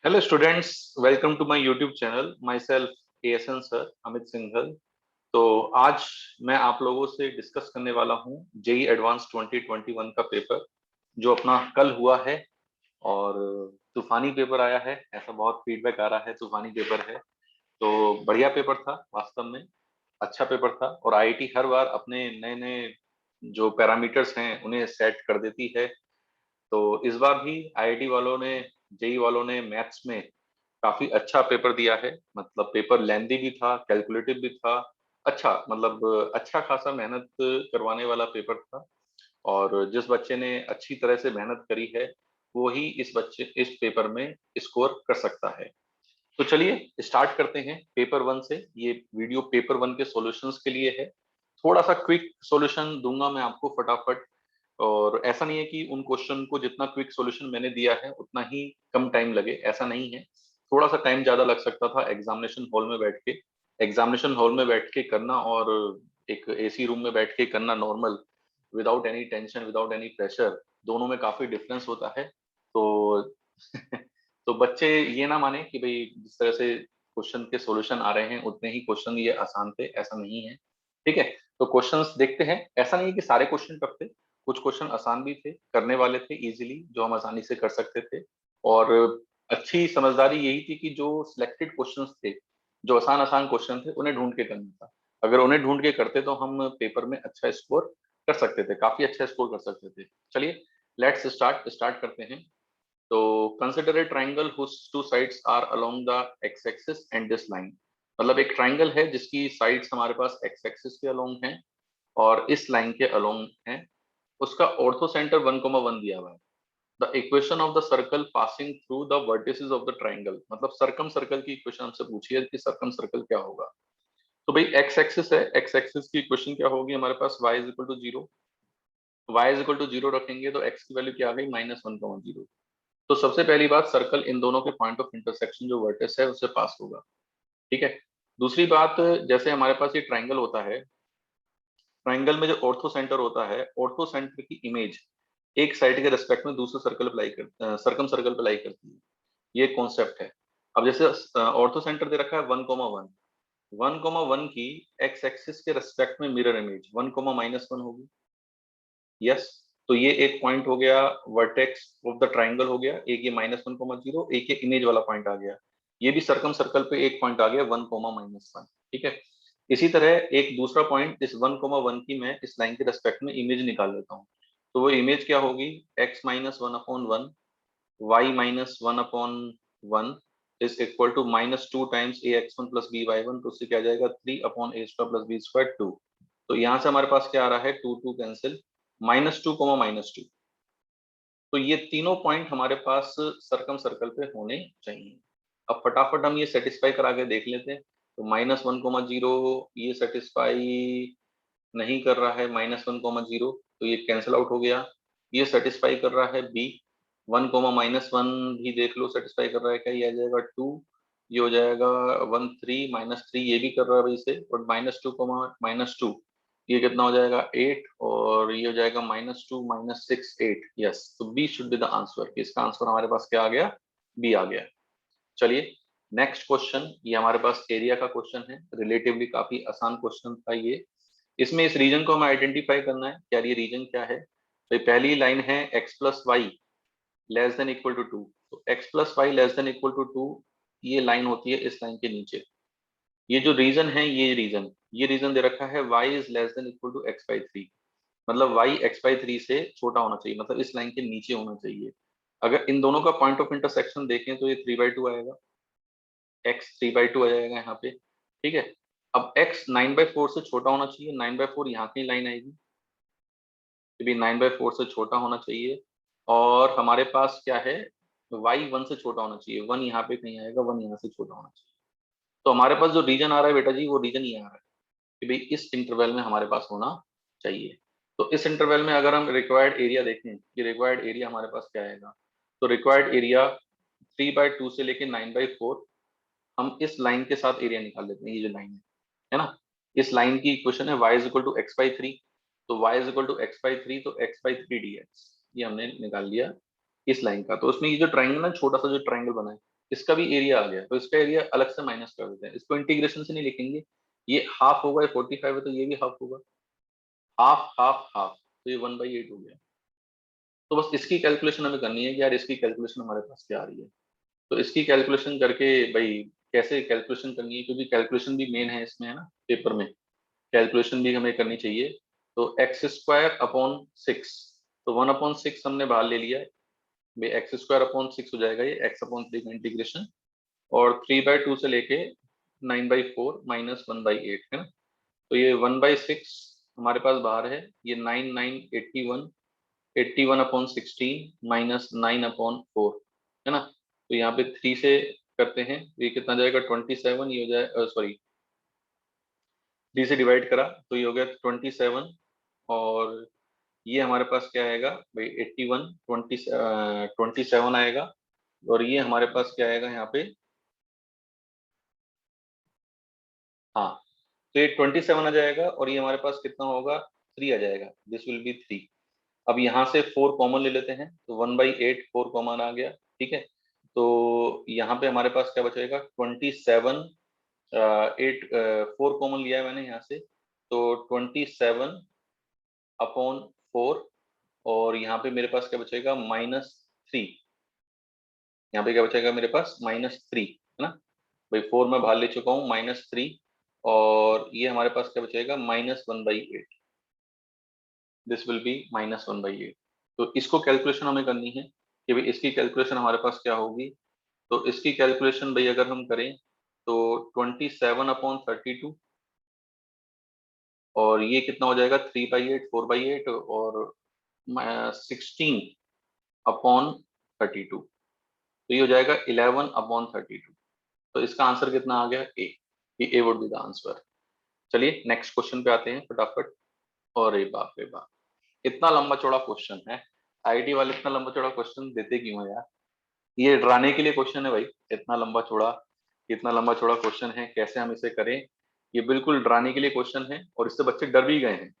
Hello students, welcome to my YouTube channel. Myself ASN sir, Amit Singhal. तो आज मैं आप लोगों से डिस्कस करने वाला हूँ जेई एडवांस 2021 का पेपर जो अपना कल हुआ है। और तूफानी पेपर आया है, ऐसा बहुत फीडबैक आ रहा है, तूफानी पेपर है। तो बढ़िया पेपर था, वास्तव में अच्छा पेपर था। और आईआईटी हर बार अपने नए नए जो पैरामीटर्स हैं उन्हें सेट कर देती है। तो इस बार भी आईआईटी वालों ने, जेई वालों ने मैथ्स में काफी अच्छा पेपर दिया है। मतलब पेपर लेंदी भी था, कैलकुलेटिव भी था। अच्छा, मतलब अच्छा खासा मेहनत करवाने वाला पेपर था। और जिस बच्चे ने अच्छी तरह से मेहनत करी है वो ही इस पेपर में स्कोर कर सकता है। तो चलिए स्टार्ट करते हैं पेपर वन से। ये वीडियो पेपर वन के सॉल्यूशंस के लिए है। थोड़ा सा क्विक सॉल्यूशन दूंगा मैं आपको फटाफट। और ऐसा नहीं है कि उन क्वेश्चन को जितना क्विक सॉल्यूशन मैंने दिया है उतना ही कम टाइम लगे, ऐसा नहीं है। थोड़ा सा टाइम ज्यादा लग सकता था एग्जामिनेशन हॉल में बैठ के। एग्जामिनेशन हॉल में बैठ के करना और एक एसी रूम में बैठ के करना, normal, without any tension, without any pressure, दोनों में काफी डिफरेंस होता है। तो तो बच्चे ये ना माने कि भाई जिस तरह से क्वेश्चन के सॉल्यूशन आ रहे हैं उतने ही क्वेश्चन ये आसान थे, ऐसा नहीं है। ठीक है, तो क्वेश्चंस देखते हैं। ऐसा नहीं है कि सारे क्वेश्चन टफ थे, कुछ क्वेश्चन आसान भी थे, करने वाले थे इजीली, जो हम आसानी से कर सकते थे। और अच्छी समझदारी यही थी कि जो सिलेक्टेड क्वेश्चंस थे, जो आसान आसान क्वेश्चन थे, उन्हें ढूंढ के करना था। अगर उन्हें ढूंढ के करते तो हम पेपर में अच्छा स्कोर कर सकते थे, काफी अच्छा स्कोर कर सकते थे। चलिए लेट्स स्टार्ट करते हैं। तो consider a triangle whose two sides are along the x axis and this line. मतलब एक ट्राइंगल है जिसकी साइड्स हमारे पास एक्स एक्सिस के अलोंग हैं और इस लाइन के अलोंग हैं। उसका ऑर्थो सेंटर 1,1 दिया हुआ है। The equation of the circle passing through the vertices of the triangle. मतलब सर्कम सर्कल की इक्वेशन हमसे पूछी है कि सर्कम सर्कल क्या होगा। तो भाई एक्स एक्सिस है, एक्स एक्सिस की इक्वेशन क्या होगी हमारे पास, y is equal to zero. y is equal to zero रखेंगे तो x की वैल्यू क्या आ गई, -1,0। तो सबसे पहली बात, सर्कल इन दोनों के पॉइंट ऑफ इंटरसेक्शन जो वर्टेक्स है उससे पास होगा। ठीक है। दूसरी बात, जैसे हमारे पास ये ट्राइंगल होता है, ट्राइंगल में जो ऑर्थो सेंटर होता है, ऑर्थो सेंटर की इमेज एक साइड के रेस्पेक्ट में दूसरे सर्कल अप्लाई कर सर्कम सर्कल अप्लाई करती है। ये कॉन्सेप्ट है। अब जैसे ऑर्थो सेंटर दे रखा है 1,1, 1,1 की एक्स एक्सिस के रेस्पेक्ट में मिरर इमेज 1,-1 होगी। यस। तो ये एक पॉइंट हो गया, वर्टेक्स ऑफ द ट्राइंगल हो गया एक, ये -1,0, एक ये इमेज वाला पॉइंट आ गया। ये भी सर्कम सर्कल पे एक पॉइंट आ गया 1,-1। ठीक है। इसी तरह एक दूसरा पॉइंट, इस 1,1 की मैं इस लाइन के रेस्पेक्ट में इमेज निकाल लेता हूँ। तो वो इमेज क्या होगी, x-1/1, y-1/1 is equal to -2 times ax1 plus by1। तो उससे क्या आ जाएगा, 3/a² प्लस b², 2। तो यहाँ से हमारे पास क्या आ रहा है, 2 कैंसिल, -2, तो ये तीनों पॉइंट हमारे पास सर्कम सर्कल पे होने चाहिए। अब फटाफट हम ये सेटिस्फाई करा के देख लेते हैं। तो -1,0 ये सेटिस्फाई नहीं कर रहा है, -1,0, तो ये कैंसिल आउट हो गया। ये सेटिस्फाई कर रहा है बी, 1,-1 भी देख लो सेटिस्फाई कर रहा है क्या, ये आ जाएगा 2। ये हो जाएगा 1,3, -3 ये भी कर रहा है वैसे, और -2, ये कितना हो जाएगा 8, और ये हो जाएगा -2, -6, 8। यस, तो B should be the answer. इसका आंसर हमारे पास क्या आ गया, बी आ गया। चलिए नेक्स्ट क्वेश्चन, ये हमारे पास एरिया का क्वेश्चन है। रिलेटिवली काफी आसान क्वेश्चन था ये। इसमें इस रीजन को हमें आइडेंटिफाई करना है, क्या ये रीजन क्या है। तो पहली लाइन है x plus y less than equal to 2। तो x plus y less than equal to 2, ये लाइन होती है इस लाइन के नीचे। ये जो रीजन है, ये रीजन दे रखा है y is less than equal to x/3। मतलब y x/3 से छोटा होना चाहिए, मतलब इस लाइन के नीचे होना चाहिए। अगर इन दोनों का पॉइंट ऑफ इंटरसेक्शन देखें तो ये 3/2 आएगा, x 3/2 आ जाएगा यहाँ पे। ठीक है। अब x 9/4 से छोटा होना चाहिए, 9/4 यहाँ की लाइन आएगी, ये भी 9/4 से छोटा होना चाहिए। और हमारे पास क्या है, y 1 से छोटा होना चाहिए, 1 यहाँ पे कहीं आएगा, 1 यहाँ से छोटा होना चाहिए। तो हमारे पास जो रीजन आ रहा है बेटा जी, वो रीजन ये आ रहा है कि भाई इस इंटरवल में हमारे पास होना चाहिए। तो इस इंटरवल में अगर हम रिक्वायर्ड एरिया देखें कि रिक्वायर्ड एरिया हमारे पास क्या आएगा, तो रिक्वायर्ड एरिया 3/2 से लेके 9/4। हम इस लाइन के साथ एरिया निकाल लेते हैं, ये जो लाइन है ना, इस लाइन की इक्वेशन है y is equal to x/3। तो y is equal to x/3, तो x/3 dx ये हमने निकाल लिया इस लाइन का। तो उसमें ये जो ट्राइंगल ना, छोटा सा जो ट्राइंगल बना है, इसका भी एरिया आ गया, तो इसका एरिया अलग से माइनस कर देते हैं, इसको इंटीग्रेशन से नहीं लिखेंगे, ये हाफ होगा, ये 45 है तो ये भी हाफ होगा, हाफ हाफ हाफ, तो ये 1/8 हो गया। तो बस इसकी कैलकुलेशन हमें करनी है कि यार इसकी कैलकुलेशन हमारे पास क्या आ रही है। तो इसकी कैलकुलेशन करके भाई कैसे कैलकुलेशन करनी है, क्योंकि कैलकुलेशन भी मेन है इसमें, है ना, पेपर में कैलकुलेशन भी हमें करनी चाहिए। तो x² अपॉन 6, तो 1/6 हमने बाहर ले लिया है भाई, x² अपॉन 6 हो जाएगा ये, x/3 का इंटीग्रेशन, और 3/2 से लेके 9/4 -1/8 है ना। तो ये 1/6 हमारे पास बाहर है, ये 9 9 81, 81/16 -9/4 है ना। तो यहाँ पे 3 से करते हैं, तो ये कितना जाएगा 27, ये हो जाए सॉरी 3 से डिवाइड करा तो ये हो गया 27, और ये हमारे पास क्या आएगा भाई 81, 27 आएगा, और ये हमारे पास क्या आएगा यहाँ पे, हाँ, तो ये 27 आ जाएगा, और ये हमारे पास कितना होगा 3 आ जाएगा, दिस विल बी 3। अब यहाँ से 4 कॉमन ले लेते हैं, तो 1/8 4 कॉमन आ गया, ठीक है। तो यहाँ पे हमारे पास क्या बचेगा 27, 8 4 कॉमन लिया है मैंने यहाँ से, तो 27/4, और यहाँ पे मेरे पास क्या बचेगा -3, यहाँ पे क्या बचेगा मेरे पास -3 है ना भाई, 4 में बाहर ले चुका हूँ, -3, और ये हमारे पास क्या बचेगा -1/8, दिस विल बी -1/8। तो इसको कैलकुलेशन हमें करनी है कि भाई इसकी कैलकुलेशन हमारे पास क्या होगी। तो इसकी कैलकुलेशन भाई अगर हम करें तो 27/32, और ये कितना हो जाएगा 3/8 4/8, और 16/32, तो ये हो जाएगा 11/32। तो इसका आंसर कितना आ गया ए, ए वुड बी द आंसर। चलिए नेक्स्ट क्वेश्चन पे आते हैं फटाफट। और ये बाप रे बाप, इतना लंबा चौड़ा क्वेश्चन है, आईटी वाले इतना लंबा चौड़ा क्वेश्चन देते क्यों है यार। ये डराने के लिए क्वेश्चन है भाई, इतना लंबा चौड़ा, इतना लंबा चौड़ा क्वेश्चन है, कैसे हम इसे करें। ये बिल्कुल डराने के लिए क्वेश्चन है, और इससे बच्चे डर भी गए हैं।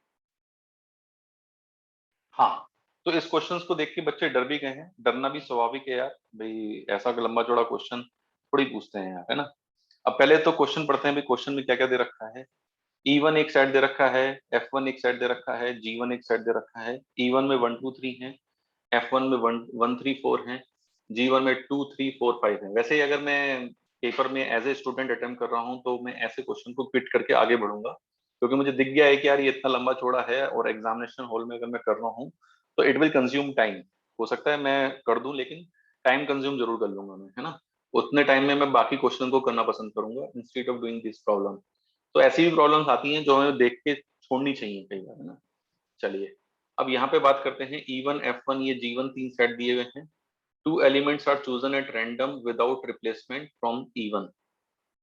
हाँ, तो इस क्वेश्चन को देख के बच्चे डर भी गए हैं, डरना भी स्वाभाविक है यार भाई, ऐसा लंबा चौड़ा क्वेश्चन थोड़ी पूछते हैं यार, है ना। अब पहले तो क्वेश्चन पढ़ते हैं भाई, क्वेश्चन में क्या क्या दे रखा है। E1 एक साइड दे रखा है, F1 एक साइड दे रखा है, G1 एक साइड दे रखा है। E1 में 1 2 3 है, F1 में 1 1 3 4 है, G1 में 2 3 4 5 है। वैसे ही अगर मैं पेपर में एज ए स्टूडेंट अटेम्प्ट कर रहा हूँ तो मैं ऐसे क्वेश्चन को क्विट करके आगे बढ़ूंगा, क्योंकि मुझे दिख गया है कि यार ये इतना लंबा चौड़ा है, और एग्जामिनेशन हॉल में अगर मैं कर रहा हूँ तो इट विल कंज्यूम टाइम। हो सकता है मैं कर दूं, लेकिन टाइम कंज्यूम जरूर कर लूंगा मैं, है ना। उतने टाइम में मैं बाकी क्वेश्चन को करना पसंद करूंगा instead of doing this problem. तो ऐसी भी प्रॉब्लम्स आती हैं जो हमें देख के छोड़नी चाहिए कई बार, है ना। चलिए अब यहाँ पे बात करते हैं E1 F1 ये G1 तीन सेट दिए हुए हैं। Two elements are chosen at random without replacement from E1।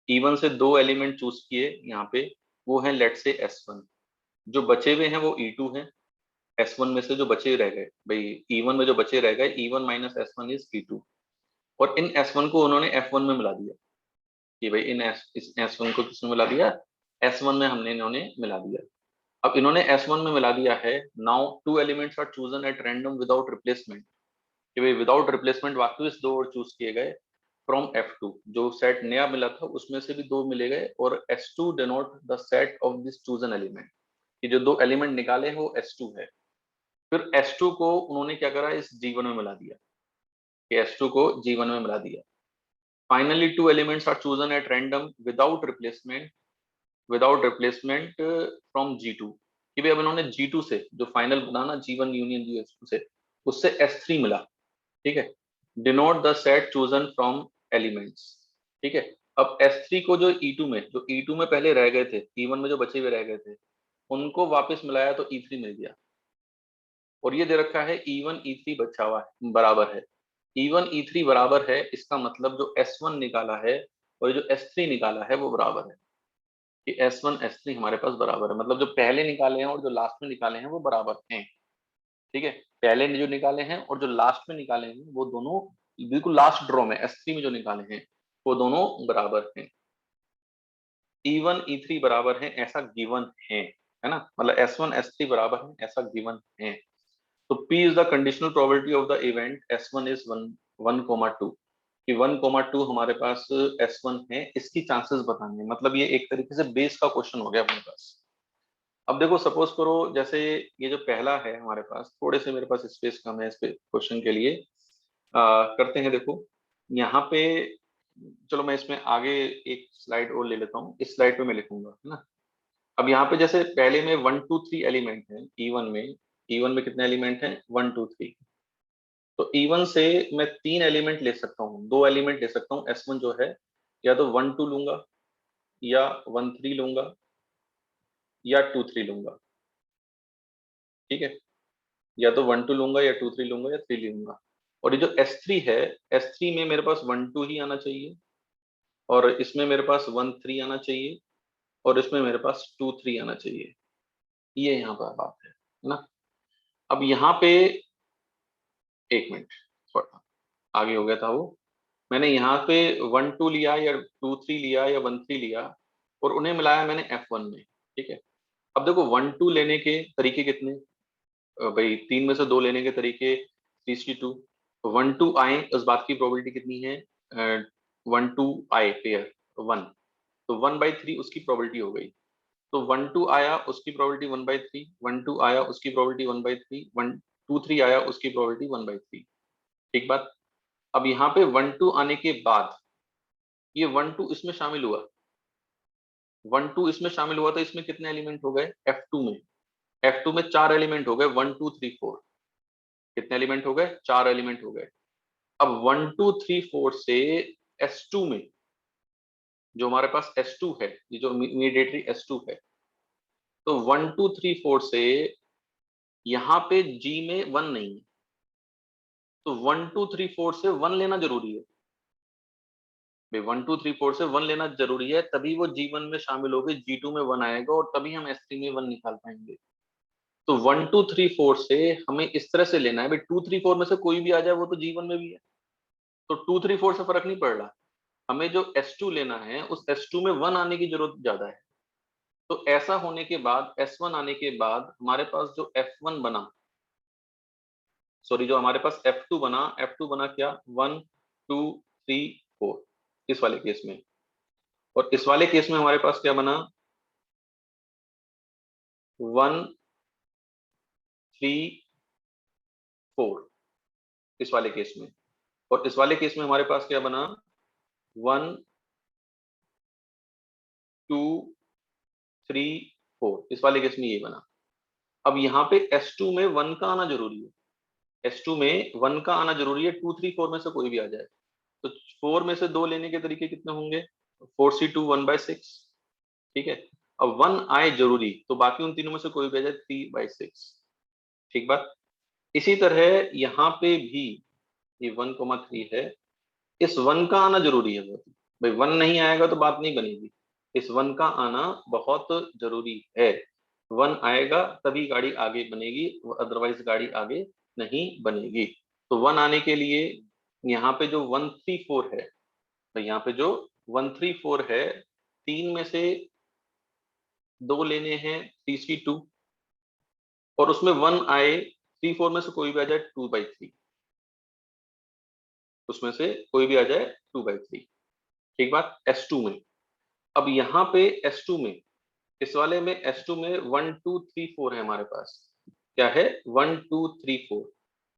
E1 से दो एलिमेंट चूज किए यहाँ पे, वो है लेट से S1, जो बचे हुए हैं वो E2 हैं। S1 में से जो बचे रह गए भाई, E1 में जो बचे रह गए, E1 minus S1 is E2, और इन S1 को उन्होंने F1 में मिला दिया कि भाई इस S1 को किसमें मिला दिया, S1 में हमने इन्होंने मिला दिया। अब इन्होंने S1 में मिला दिया है। Now two elements are chosen at random without replacement, कि भाई विदाउट रिप्लेसमेंट वापस दो और चूज किए गए फ्रॉम F2, जो सेट नया मिला था उसमें से भी दो मिले गए, और S2 denote the set of this chosen element, कि जो दो एलिमेंट निकाले हैं वो S2 है। फिर S2 को उन्होंने क्या करा, इस G1 में मिला दिया, कि S2 को G1 में मिला दिया। Finally two elements are chosen at random without replacement from G2, कि भाई अब इन्होंने G2 से जो फाइनल बना ना G1 यूनियन G2 से, उससे S3 मिला, ठीक है। Denote the set chosen from elements, ठीक है। अब S3 को जो E2 में, जो E2 में पहले रह गए थे, E1 में जो बचे हुए रह गए थे, उनको वापस मिलाया तो E3 मिल गया। और ये दे रखा है E1 E3 बचा हुआ है, बराबर है। E1 E3 बराबर है, इसका मतलब जो S1 निकाला है और जो S3 निकाला है वो बराबर है, कि S1 S3 हमारे पास बराबर है, मतलब जो पहले निकाले हैं और जो लास्ट में निकाले हैं वो बराबर हैं, ठीक है। पहले ने जो निकाले हैं और जो लास्ट में निकाले हैं वो दोनों बिल्कुल लास्ट ड्रॉ में S3 में जो निकाले हैं वो दोनों बराबर हैं। E1 E3 बराबर है ऐसा गिवन है ना, मतलब S1 S3 बराबर है ऐसा गिवन है। तो P is the conditional probability of the event S1 is 1, 1, 2, कि 1,2 हमारे पास S1 है, इसकी चांसेस बताने हैं। मतलब ये एक तरीके से बेस का क्वेश्चन हो गया अपने पास। अब देखो सपोज करो जैसे ये जो पहला है हमारे पास, थोड़े से मेरे पास स्पेस कम है इस पे क्वेश्चन के लिए। करते हैं, देखो यहाँ पे, चलो मैं इसमें आगे एक स्लाइड और ले लेता हूँ, इस स्लाइड पे मैं लिखूंगा, है ना। अब यहाँ पे जैसे पहले में 1 2 3 एलिमेंट है E1 में कितने एलिमेंट हैं? 1 2 3। तो E1 से मैं 3 एलिमेंट ले सकता हूँ, 2 एलिमेंट ले सकता हूँ। S1 जो है, या तो 1 2 लूंगा, या 1 3 लूंगा, या 2 3 लूंगा। ठीक है, या तो 1 2 लूंगा, या 2 3 लूंगा, या 3 लूंगा। और ये जो S3 है, S3 में मेरे पास 1 2 ही आना चाहिए, और इसमें मेरे पास 1 3 आना चाहिए, और इसमें मेरे पास 2 3 आना चाहिए। ये यहाँ पर बात है ना। अब यहाँ पे एक मिनट, थोड़ा आगे हो गया था वो। मैंने यहाँ पे 1 2 लिया, या 2 3 लिया, या 1 3 लिया, और उन्हें मिलाया मैंने F1 में। ठीक है, अब देखो 1 2 लेने के तरीके कितने, भाई 3 में से 2 लेने के तरीके, 3:2। 1 2 आए उस बात की प्रोबेबिलिटी कितनी है? 1 2 आए पेयर 1, तो 1/3 उसकी प्रोबेबिलिटी हो गई। तो 1 2 आया उसकी प्रोबेबिलिटी 1/3, 1 2 आया उसकी प्रोबेबिलिटी 1/3, 1 2 3 आया उसकी प्रोबेबिलिटी 1/3। ठीक बात। अब यहाँ पे 1 2 आने के बाद ये 1 2 इसमें शामिल हुआ, 1 2 इसमें शामिल हुआ, तो इसमें कितने एलिमेंट हो गए? F2 में, F2 में 4 एलिमेंट हो गए, 1 2 3 4। कितने एलिमेंट हो गए? 4 एलिमेंट हो गए। अब 1 2 3 4 से S2 में, जो हमारे पास S2 है, ये जो इमीडिएटली S2 है, तो 1 2 3 4 से यहाँ पे G में 1 नहीं है, तो 1 2 3 4 से 1 लेना जरूरी है भाई। 1 2 3 4 से 1 लेना जरूरी है, तभी वो G1 में शामिल होकर G2 में 1 आएगा, और तभी हम S3 में 1 निकाल पाएंगे। तो 1 2 3 4 से हमें इस तरह से लेना है भाई, 2 3 4 में से कोई भी आ जाए वो तो G1 में भी है, तो 2 3 4 से फर्क नहीं पड़ रहा। हमें जो S2 लेना है, उस S2 में 1 आने की जरूरत ज्यादा है। तो ऐसा होने के बाद, S1 आने के बाद हमारे पास जो F1 बना, सॉरी, जो हमारे पास F2 बना क्या? 1 2 3 4 इस वाले केस में। और इस वाले केस में हमारे पास क्या बना? 1 3 4 इस वाले केस में। और इस वाले केस में हमारे पास क्या बना? 1 2 3 4 इस वाले केस में ये बना। अब यहाँ पे S2 में 1 का आना जरूरी है, S2 में 1 का आना जरूरी है, 2 3 4 में से कोई भी आ जाए। तो 4 में से 2 लेने के तरीके कितने होंगे? 4C2 1/6। ठीक है, अब 1 आए जरूरी, तो बाकी उन तीनों में से कोई भी आ जाए 3/6। ठीक बात। इसी तरह यहाँ पे भी ये 1,3 है, इस 1 का आना जरूरी है बहुत। भाई 1 नहीं आएगा तो बात नहीं बनेगी, इस 1 का आना बहुत जरूरी है। 1 आएगा तभी गाड़ी आगे बनेगी, अदरवाइज गाड़ी आगे नहीं बनेगी। तो 1 आने के लिए यहाँ पे जो 1 3 4 है, तो यहाँ पे जो 1 3 4 है, 3 में से 2 लेने हैं, 3C2, और उसमें 1 आए, 3 4 में से कोई भी आ जाए 2/3, उसमें से कोई भी आ जाए 2/3। ठीक बात। S2 में, अब यहाँ पे S2 में, इस वाले में S2 में 1 2 3 4 है हमारे पास। क्या है? 1 2 3 4,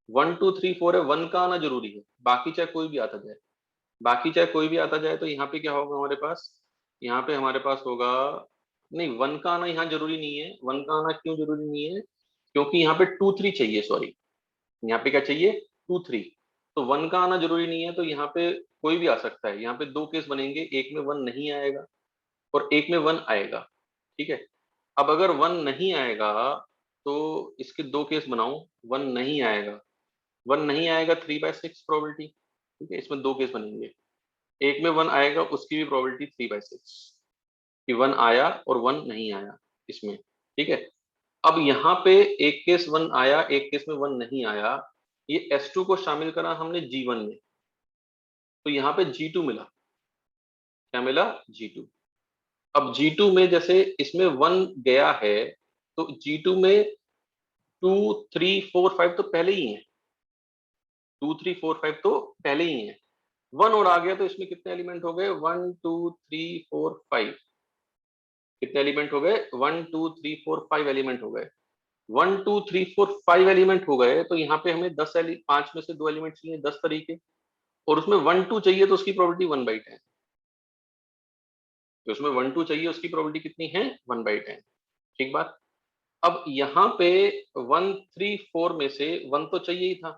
1 2 3 4 है, 1 का आना जरूरी है, बाकी चाहे कोई भी आता जाए। बाकी चाहे कोई भी आता जाए, तो यहाँ पे क्या होगा हमारे पास? यहाँ पे हमारे पास होगा, नहीं, 1 का आना यहाँ जरूरी नहीं है। 1 का आना क्यों जरूरी नहीं है? क्योंकि यहाँ पे 2 3 चाहिए, सॉरी, यहाँ पे क्या चाहिए? 2 3। तो 1 का आना जरूरी नहीं है, तो यहाँ पे कोई भी आ सकता है। यहाँ पे दो केस बनेंगे, एक में 1 नहीं आएगा, और एक में 1 आएगा। ठीक है, अब अगर 1 नहीं आएगा, तो इसके दो केस बनाऊं। 1 नहीं आएगा, 1 नहीं आएगा, 3/6 प्रोबेबिलिटी। ठीक है, इसमें दो केस बनेंगे। एक में 1 आएगा, उसकी भी प्रोबेबिलिटी 3/6 कि 1 आया और 1 नहीं आया इसमें। ठीक है, अब यहाँ पे एक केस 1 आया, एक केस में 1 नहीं आया, ये S2 को शामिल करा हमने G1 में, तो यहाँ पे G2 मिला। क्या मिला? G2। अब G2 में जैसे इसमें 1 गया है, तो G2 में 2 3 4 5 तो पहले ही है, 2 3 4 5 तो पहले ही है। 1 और आ गया तो इसमें कितने एलिमेंट हो गए, 1 2 3 4 5, कितने एलिमेंट हो गए, 1 2 3 4 5 एलिमेंट हो गए। 1 2 3 4 5 एलिमेंट हो गए तो यहाँ पे हमें 5 में से 2 एलिमेंट चाहिए 10 तरीके, और उसमें 1 2 चाहिए तो उसकी प्रोबेबिलिटी 1/10, तो उसमें 1 2 चाहिए उसकी प्रोबेबिलिटी कितनी है, 1/10। ठीक बात। अब यहाँ पे 1 3 4 में से 1 तो चाहिए ही था,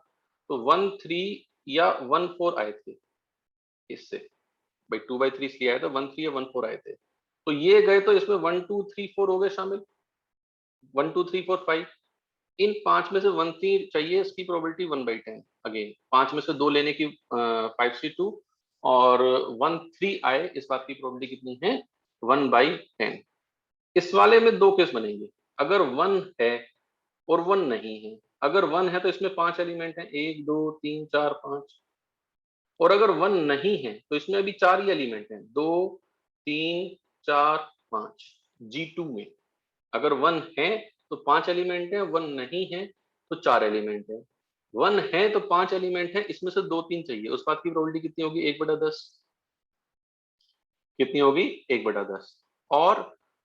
तो 1 3 या 1 4 आए थे इससे, भाई 2/3 किया है तो 1 3 या 1 4 आए थे, तो ये गए तो इसमें 1 2 3 4 हो गए शामिल, 1 2 3 4 5। इन 5 में से 1 3 चाहिए, इसकी प्रोबेबिलिटी 1/10। अगेन 5 में से 2 लेने की 5/2, और 1 3 आए, इस बात की प्रोबेबिलिटी कितनी है, 1/10। इस वाले में दो केस बनेंगे, अगर 1 है और 1 नहीं है। अगर 1 है तो इसमें 5 एलिमेंट हैं, 1 2 3 4 5, और अगर 1 नहीं है तो इसमें अभी 4 ही एलिमेंट हैं, 2 3 4 5। G2 में अगर 1 है तो 5 एलिमेंट है, 1 नहीं है तो 4 एलिमेंट है। 1 है तो 5 एलिमेंट है, इसमें से 2 3 चाहिए, उस बात की प्रोबेबिलिटी कितनी होगी, 1/10। कितनी होगी, 1/10। और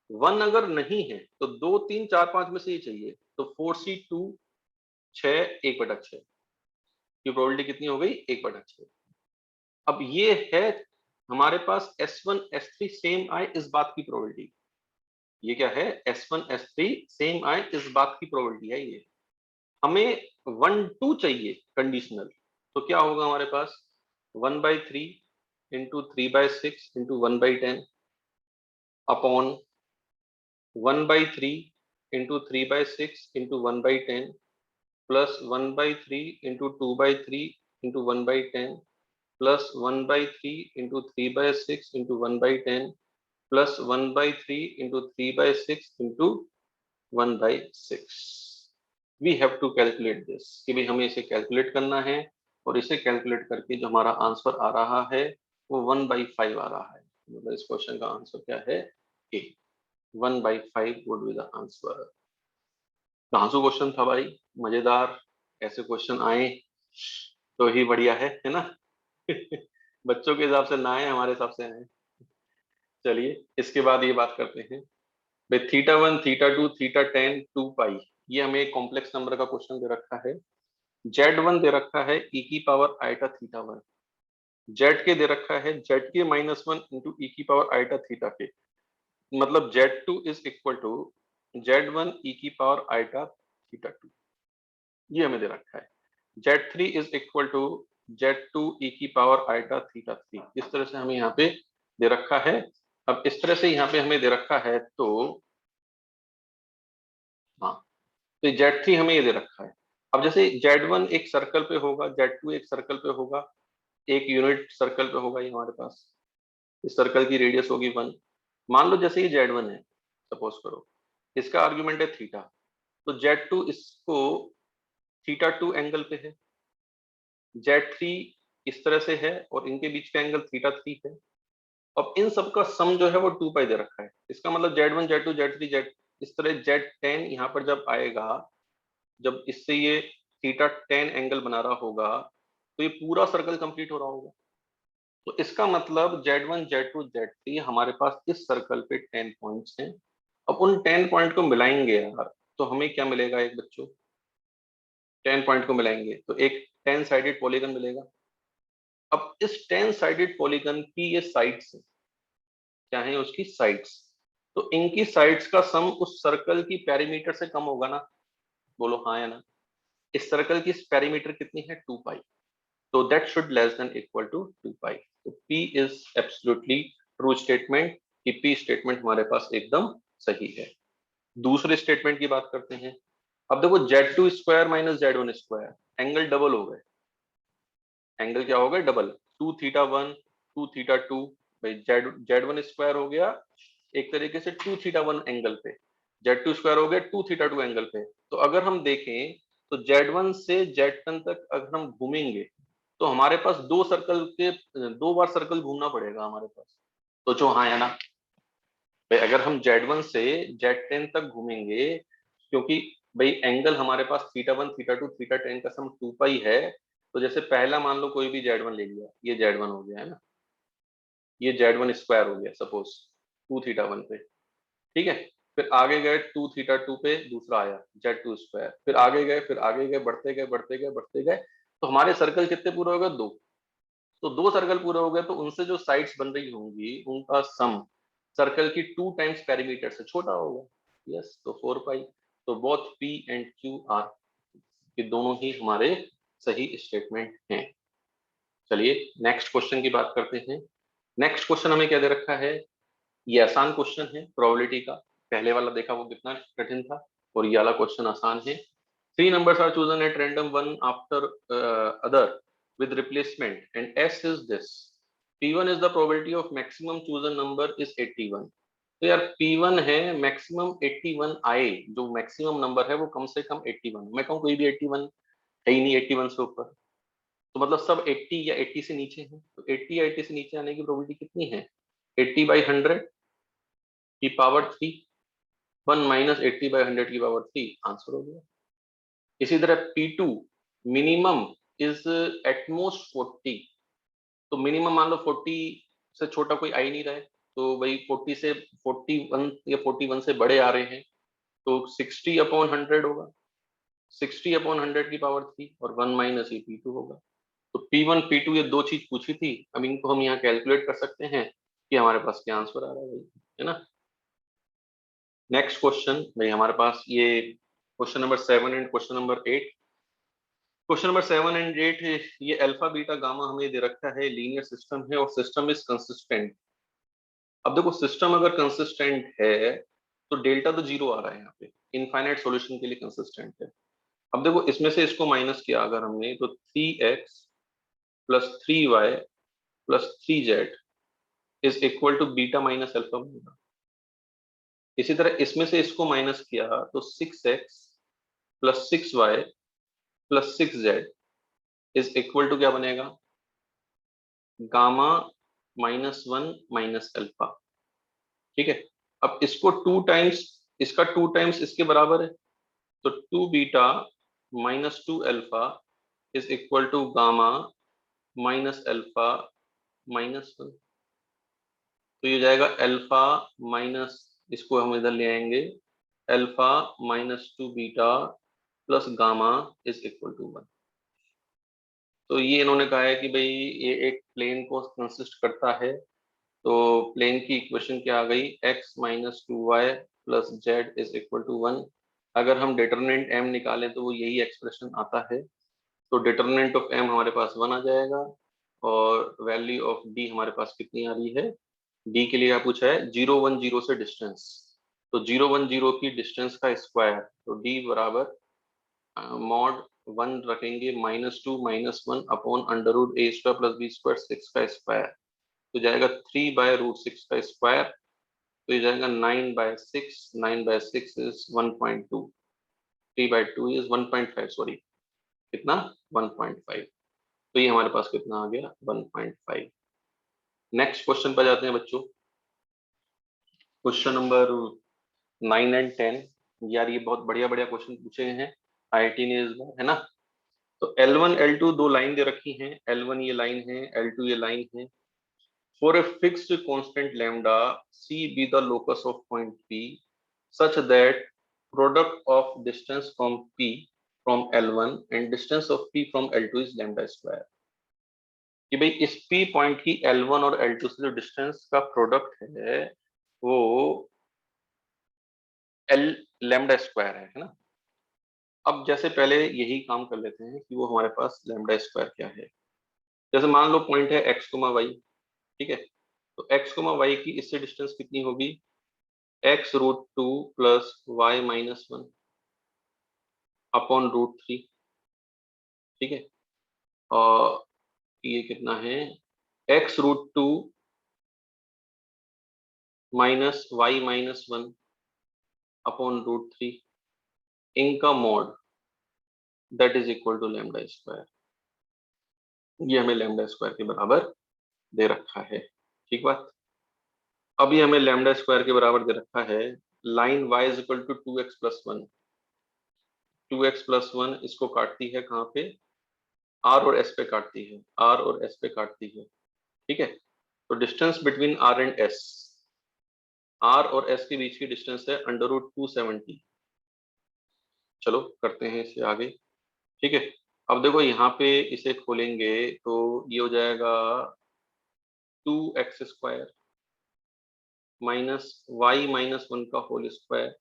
1 अगर नहीं है तो 2 3 4 5 में से ही चाहिए, तो 4C2 6 1/6 की प्रोबेबिलिटी कितनी हो गई, 1/6। अब ये है हमारे पास S1 S3 सेम आए इस बात की प्रोबेबिलिटी। ये क्या है, S1 S3 सेम आए इस बात की प्रोबेबिलिटी है ये। हमें 1 2 चाहिए कंडीशनल, तो क्या होगा हमारे पास, 1/3 into 3/6 into 1/10 upon 1/3 into 3/6 into 1/10 plus 1/3 into 2/3 into 1/10 plus 1/3 into 3/6 into 1/10 plus 1/3 into 3/6 into 1/6। We have to calculate this, कि भाई हमें इसे कैलकुलेट करना है, और इसे कैलकुलेट करके जो हमारा आंसर आ रहा है वो 1/5 आ रहा है। मतलब इस क्वेश्चन का आंसर क्या है, A, 1/5 would be the answer. धांसू क्वेश्चन था भाई, मजेदार। ऐसे क्वेश्चन आए तो ही बढ़िया है ना। बच्चों के हिसाब से ना आए, हमारे हिसाब से आए। चलिए इसके बाद ये बात करते हैं, भाई θ1 θ2 θ10 2π, ये हमें एक कॉम्प्लेक्स नंबर का क्वेश्चन दे रखा है। Z1 दे रखा है e की पावर आइटा θ1, Z के दे रखा है ZK-1 इंटू e की पावर आइटा θk, मतलब Z2 is equal to Z1 e की पावर आइटा θ2, ये हमें दे रखा है। Z3 is equal to Z2 e की पावर आइटा θ3, इस तरह से हमें यहाँ पे दे रखा है। अब इस तरह से यहाँ पे हमें दे रखा है तो हाँ, तो Z3 हमें ये दे रखा है। अब जैसे Z1 एक सर्कल पे होगा, Z2 एक सर्कल पे होगा, एक यूनिट सर्कल पे होगा ये हमारे पास, इस सर्कल की रेडियस होगी 1। मान लो जैसे ये Z1 है, सपोज करो इसका आर्ग्यूमेंट है थीटा, तो Z2 इसको θ2 एंगल पे है, Z3 इस तरह से है और इनके बीच का एंगल θ3 है। अब इन सब का सम जो है वो 2π दे रखा है, इसका मतलब Z1 Z2 Z3 Z, इस तरह Z10 यहाँ पर जब आएगा, जब इससे ये θ10 एंगल बना रहा होगा तो ये पूरा सर्कल कंप्लीट हो रहा होगा। तो इसका मतलब Z1 Z2 Z3 हमारे पास इस सर्कल पे 10 पॉइंट्स हैं। अब उन 10 पॉइंट को मिलाएंगे यार, तो हमें क्या मिलेगा, एक बच्चों 10 पॉइंट को मिलाएंगे तो एक 10 साइडेड पॉलीगन मिलेगा। अब इस 10 साइडेड पॉलीगन की ये साइड्स क्या है, उसकी साइड्स, तो इनकी साइड्स का सम उस सर्कल की पेरीमीटर से कम होगा ना, बोलो हाँ या ना। इस सर्कल की पेरीमीटर कितनी है, 2π, तो that should less than equal to 2π। तो P is absolutely true statement, कि P स्टेटमेंट हमारे पास एकदम सही है। दूसरे स्टेटमेंट की बात करते हैं। अब देखो Z2 square minus Z1 square, angle double हो गए, एंगल क्या हो गए, डबल, 2θ1 2θ2, भाई Z1 स्क्वायर हो गया एक तरीके से 2θ1 एंगल पे, Z2 स्क्वायर हो गया 2θ2 एंगल पे। तो अगर हम देखें तो Z1 से Z10 तक अगर हम घूमेंगे तो हमारे पास दो सर्कल के, 2 बार सर्कल घूमना पड़ेगा हमारे पास। सोचो हाँ या ना, भाई अगर हम Z1 से Z10 तक घूमेंगे, क्योंकि भाई एंगल हमारे पास θ1 θ2 θ10 का सम 2π है, तो जैसे पहला मान लो कोई भी Z1 ले लिया, ये Z1 हो गया है ना, ये Z1 स्क्वायर हो गया सपोज 2θ1 पे, ठीक है। फिर आगे गए 2θ2 पे दूसरा आया Z2 स्क्वायर, फिर आगे गए, फिर आगे गए, बढ़ते गए बढ़ते गए बढ़ते गए, तो हमारे सर्कल कितने पूरे हो गए? 2। तो 2 सर्कल पूरे हो गए, तो उनसे जो साइड्स बन रही होंगी उनका सम सर्कल की 2 टाइम्स पेरीमीटर से छोटा होगा। यस, तो 4 पाई। तो both P and Q are, ये दोनों ही हमारे सही स्टेटमेंट हैं। चलिए नेक्स्ट क्वेश्चन की बात करते हैं। नेक्स्ट क्वेश्चन हमें क्या दे रखा है? ये आसान क्वेश्चन है प्रोबेबिलिटी का। पहले वाला देखा वो कितना कठिन था, और ये वाला क्वेश्चन आसान है। 3 numbers are chosen at random one after other with replacement and S is this. P1 is the probability of maximum chosen number is 81. तो यार P1 है मैक्सिमम 81 आए, जो मैक्सिमम नंबर है वो कम से कम 81। मैं कहूँ कोई भी 81 है ही नहीं 81 से ऊपर, तो मतलब सब 80 या 80 से नीचे हैं। तो 80 या 80 से नीचे आने की प्रोबेबिलिटी कितनी है? 80/100 की पावर 3, 1 माइनस 80/100 की पावर 3, आंसर हो गया। इसी तरह P2 मिनिमम इज एटमोस्ट 40। तो मिनिमम मान लो 40 से छोटा कोई आ ही नहीं रहा है, तो भाई 40 से 41 या 41 से बड़े आ रहे हैं, तो 60/100 होगा, 60/100 की पावर 3, और 1 माइनस ये P2 होगा। तो P1 P2 ये दो चीज पूछी थी, अब इनको हम यहाँ कैलकुलेट कर सकते हैं कि हमारे पास क्या आंसर आ रहा है भाई, है ना। नेक्स्ट क्वेश्चन भाई हमारे पास ये question number 7 and question number 8। Question number 7 and 8 है, ये अल्फा बीटा गामा हमें दे रखा है, लीनियर सिस्टम है और सिस्टम इज कंसिस्टेंट। अब देखो सिस्टम अगर कंसिस्टेंट है तो डेल्टा तो जीरो आ रहा है यहाँ पे, इनफाइनाइट सॉल्यूशन के लिए कंसिस्टेंट है। अब देखो इसमें से इसको माइनस किया अगर हमने, तो 3x plus 3y plus 3z is equal to beta minus alpha बनेगा। इसी तरह इसमें से इसको माइनस किया तो 6x plus 6y plus 6z is equal to क्या बनेगा? गामा -1 माइनस अल्फा, ठीक है। अब इसको 2 टाइम्स, इसका 2 टाइम्स इसके बराबर है, तो 2 beta -2 alpha is equal to gamma minus alpha -1। तो ये जाएगा अल्फा माइनस, इसको हम इधर ले आएंगे, alpha -2 beta plus gamma is equal to 1। तो ये इन्होंने कहा है कि भाई ये एक प्लेन को कंसिस्ट करता है, तो प्लेन की इक्वेशन क्या आ गई? x minus 2y plus z is equal to 1। अगर हम डिटरमिनेंट m निकालें तो वो यही एक्सप्रेशन आता है। तो डिटरमिनेंट ऑफ m हमारे पास 1 आ जाएगा, और वैल्यू ऑफ d हमारे पास कितनी आ रही है? d के लिए क्या पूछा है? 0 1 0 से डिस्टेंस, तो 0 1 0 की डिस्टेंस का स्क्वायर, तो d बराबर मॉड 1 रखेंगे -2 -1 upon under root a square plus b square 6 का स्क्वायर, तो जाएगा 3/√6 का स्क्वायर, तो ये जाएगा 9/6, 9/6 इज 1.2, 3/2 इज 1.5, सॉरी कितना? 1.5। तो ये हमारे पास कितना आ गया? 1.5। नेक्स्ट क्वेश्चन पर जाते हैं बच्चों, क्वेश्चन नंबर 9 एंड 10। यार ये बहुत बढ़िया बढ़िया क्वेश्चन पूछे गए हैं IIT ने इस बार, है ना। तो L1 L2 दो लाइन दे रखी हैं, L1 ये लाइन है, L2 ये लाइन है। For a fixed constant lambda, C be the locus of point P such that product of distance from P from L1 and distance of P from L2 is lambda square। कि भाई इस P point की L1 और L2 से जो distance का product है वो L लैम्डा स्क्वायर है ना। अब जैसे पहले यही काम कर लेते हैं कि वो हमारे पास लैम्डा स्क्वायर क्या है। जैसे मान लो पॉइंट है x, y, ठीक है। तो x, y की इससे डिस्टेंस कितनी होगी? x√2 प्लस y-1 अपॉन √3, ठीक है। और ये कितना है? x√2 माइनस y-1 अपॉन √3 इनका mod that is equal to lambda square. ये हमें लैम्डा स्क्वायर के बराबर दे रखा है, ठीक बात। अभी हमें लैम्डा स्क्वायर के बराबर दे रखा है line y is equal to 2x plus 1, 2x plus 1 इसको काटती है कहाँ पे? आर और एस पे काटती है, आर और एस पे काटती है, ठीक है। तो distance between R and S, R और एस के बीच की डिस्टेंस है √270। चलो करते हैं इसे आगे, ठीक है। अब देखो यहाँ पे इसे खोलेंगे तो ये हो जाएगा 2x² माइनस वाई माइनस 1 का whole square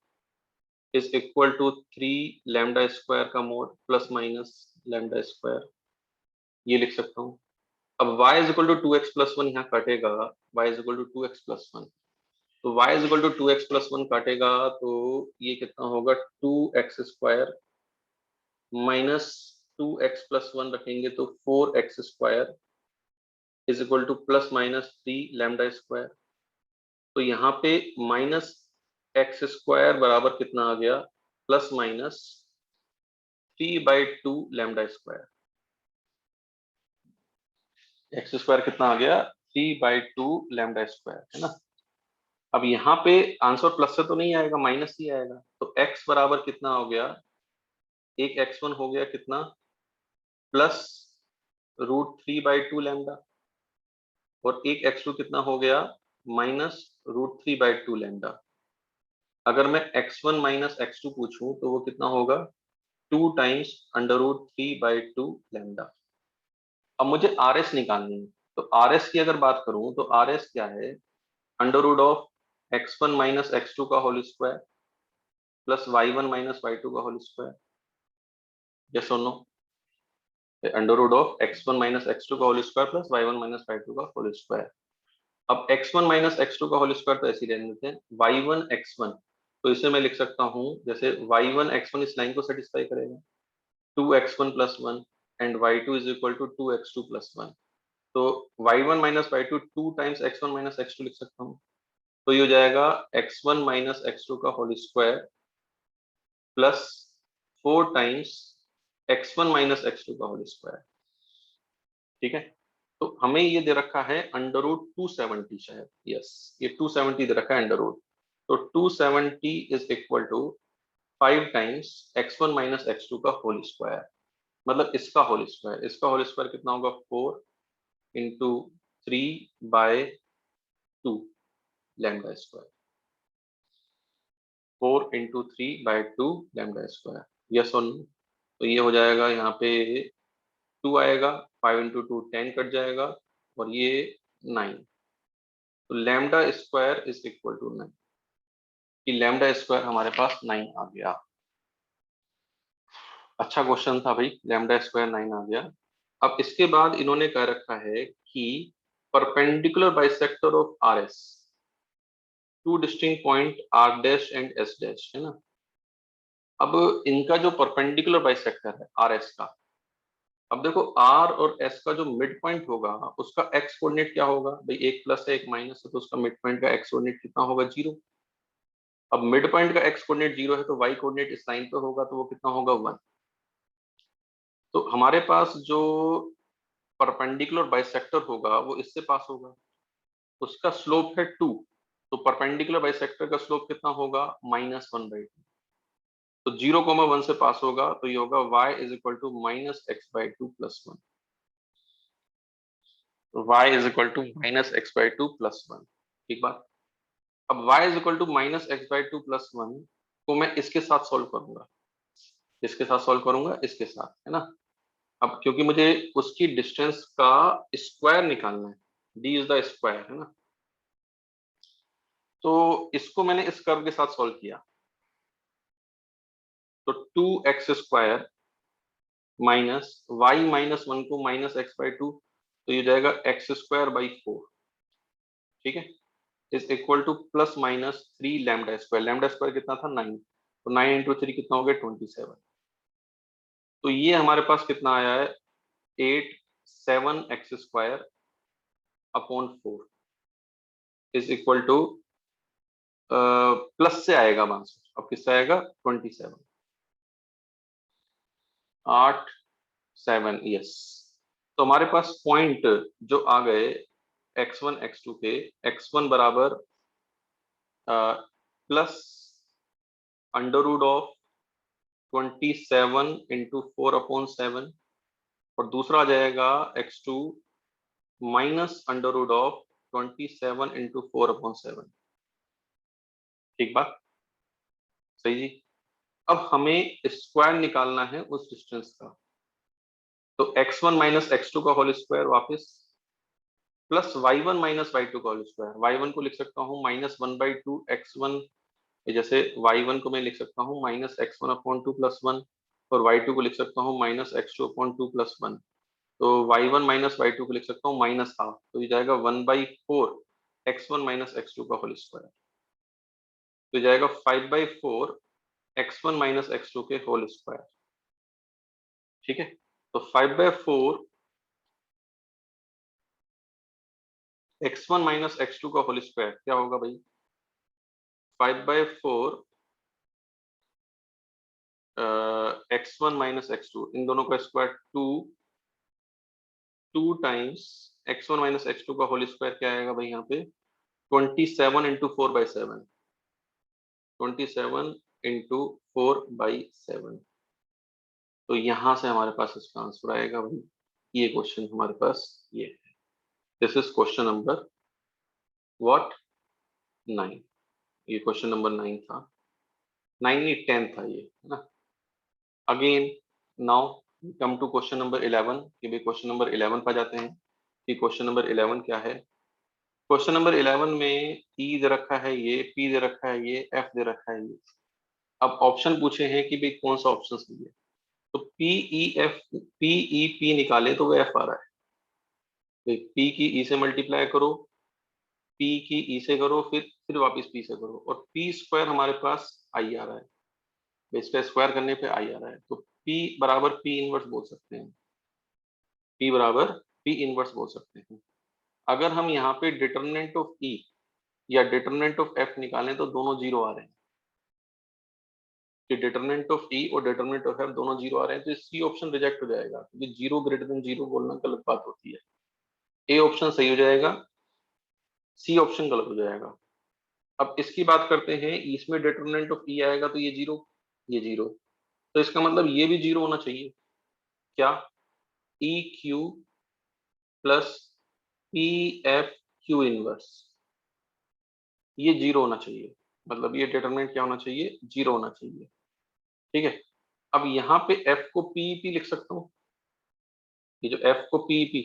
is equal to 3 λ² का मोड प्लस माइनस λ², ये लिख सकता हूँ। अब y is equal to 2x+1 यहाँ काटेगा, y is equal to 2x+1, तो y is equal to 2x+1 काटेगा तो ये कितना होगा 2x² माइनस 2x+1 रखेंगे तो 4x² is equal to plus minus 3 λ²। तो यहाँ पे -x² बराबर कितना आ गया, प्लस माइनस 3/2 λ²। x² कितना आ गया 3/2 λ², है ना। अब यहाँ पे आंसर प्लस से तो नहीं आएगा, माइनस ही आएगा, तो x बराबर कितना हो गया, एक x1 हो गया कितना प्लस √3/2 λ, और एक x2 कितना हो गया माइनस √3/2 λ। अगर मैं x1 माइनस x2 पूछूं तो वो कितना होगा 2 टाइम्स √3/2 λ। अब मुझे RS निकालनी है, तो RS की अगर बात करूं तो RS क्या है, √x1 माइनस x2 का whole square plus y1 minus y2 का होल स्क्वायर, यस और नो। √x1 माइनस x2 का whole square plus y1 minus y2 का होल स्क्वायर। अब x1 माइनस x2 का होल स्क्वायर तो ऐसे ही रहने देते हैं, y1 x1, तो इसे मैं लिख सकता हूँ जैसे y1 x1 इस लाइन को सेटिस्फाई करेगा 2x1 plus 1 and y2 is equal to 2x2 plus 1। तो y1 minus y2 2 times x1 minus x2 लिख सकता हूँ, तो ये हो जाएगा x1 माइनस x2 का whole square plus 4 times x1 minus x2 का होल स्क्वायर, ठीक है। तो हमें ये दे रखा है √270 शायद, यस ये 270 दे रखा है अंडर रूट, तो 270 is equal to 5 times x1 minus x2 का होल स्क्वायर, मतलब इसका होल स्क्वायर, इसका होल स्क्वायर कितना होगा 4 इंटू 3/2 λ², 4 इंटू 3/2 λ², यस और नो। तो ये हो जाएगा यहाँ पे 2 आएगा, 5 इंटू 2 10 कट जाएगा, और ये 9, तो λ² इज इक्वल टू 9, कि λ² हमारे पास 9 आ गया। अच्छा क्वेश्चन था भाई, λ² 9 आ गया। अब इसके बाद इन्होंने कह रखा है कि perpendicular bisector of RS, two distinct point R' and S', है ना। अब इनका जो परपेंडिकुलर बाइसेक्टर है RS का, अब देखो R और S का जो मिड पॉइंट होगा उसका x कोऑर्डिनेट क्या होगा भाई, एक प्लस है एक माइनस है, तो उसका मिड पॉइंट का x कोऑर्डिनेट कितना होगा 0। अब मिड पॉइंट का x कोऑर्डिनेट 0 है तो y कोऑर्डिनेट इस लाइन पे होगा, तो वो कितना होगा 1। तो हमारे पास जो परपेंडिकुलर बाइसेक्टर होगा वो इससे पास होगा, उसका स्लोप है 2, तो परपेंडिकुलर बाइसेक्टर का स्लोप कितना होगा -1/2। तो 0,1 से पास होगा तो ये होगा y is equal to -x/2 plus 1, y is equal to -x/2 plus 1, ठीक बात। अब y is equal to -x/2 plus 1 को मैं इसके साथ सॉल्व करूंगा, इसके साथ सॉल्व करूंगा, इसके साथ, है ना। अब क्योंकि मुझे उसकी डिस्टेंस का स्क्वायर निकालना है, d इज द स्क्वायर, है ना। तो इसको मैंने इस कर्व के साथ सॉल्व किया, तो 2x² माइनस y माइनस 1 को -x/2, तो ये जाएगा x²/4, ठीक है, is equal to plus minus 3 λ², λ² कितना था 9, तो 9 इंटू 3 कितना हो गया 27। तो ये हमारे पास कितना आया है 8 7x² upon 4 is equal to, plus से आएगा आंसर, अब किससे आएगा 27, 8 7, यस। तो हमारे पास पॉइंट जो आ गए x1 x2 के, x1 बराबर प्लस √27 इंटू 4 अपॉन 7, और दूसरा आ जाएगा x2 minus under root of 27 into 4/7। ठीक बात, सही जी। अब हमें स्क्वायर निकालना है उस डिस्टेंस का, तो x1 माइनस x2 का होल स्क्वायर वापस प्लस y1 माइनस y2 का होल स्क्वायर। y1 को लिख सकता हूँ -1/2 x1, जैसे y1 को मैं लिख सकता हूँ -x1/2 + 1, और y2 को लिख सकता हूँ -x2/2 + 1। तो y1 माइनस y2 को लिख सकता हूँ -1/2, तो ये जाएगा 1/4 x1 माइनस x2 का होल स्क्वायर, तो ये जाएगा 5/4 x1 माइनस x2 के होल स्क्वायर। ठीक है, तो 5/4 x1 माइनस x2 का होल स्क्वायर क्या होगा भाई? 5/4 x1 माइनस x2, इन दोनों का square 2 times x1 minus x2 का होल स्क्वायर क्या आएगा भाई यहाँ पे? 27 इंटू 4/7, 27 इंटू 4/7। तो यहां से हमारे पास इसका आंसर आएगा भाई, ये क्वेश्चन हमारे पास ये है। This is question number what 9। ये क्वेश्चन नंबर 9 था, 9 नहीं 10 था ये, है ना। Again now come to question number 11। ये भी क्वेश्चन नंबर 11 पर जाते हैं कि क्वेश्चन नंबर 11 क्या है। क्वेश्चन नंबर 11 में ई दे रखा है, ये पी दे रखा है, ये एफ दे रखा है, ये। अब ऑप्शन पूछे हैं कि भाई कौन सा ऑप्शन सही है, तो पी ई पी निकाले तो वो एफ आ रहा है। पी की ई से मल्टीप्लाई करो, पी की ई से करो, फिर वापस पी से करो, और पी स्क्वायर हमारे पास आई आ रहा है, इसका स्क्वायर करने पे आई आ रहा है, तो पी बराबर पी इनवर्स बोल सकते हैं। पी बराबर पी इनवर्स बोल सकते हैं। अगर हम यहाँ पे डिटर्मिनेंट ऑफ ई या डिटर्मिनेंट ऑफ एफ निकालें तो दोनों जीरो आ रहे हैं, कि डिटर्मिनेंट ऑफ ई और डिटर्मिनेंट ऑफ एफ दोनों जीरो आ रहे हैं, तो सी ऑप्शन रिजेक्ट हो जाएगा, क्योंकि जीरो ग्रेटर देन जीरो बोलना गलत बात होती है। ए ऑप्शन सही हो जाएगा, सी ऑप्शन गलत हो जाएगा। अब इसकी बात करते हैं, इसमें डिटर्मिनेंट ऑफ ई आएगा तो ये जीरो, ये जीरो, तो इसका मतलब ये भी जीरो होना चाहिए। क्या? E Q plus P F Q inverse, ये जीरो होना चाहिए, मतलब ये डिटर्मिनेंट क्या होना चाहिए? जीरो होना चाहिए। ठीक है, अब यहाँ पे एफ को पीईपी लिख सकता हूँ, ये जो एफ को पीईपी,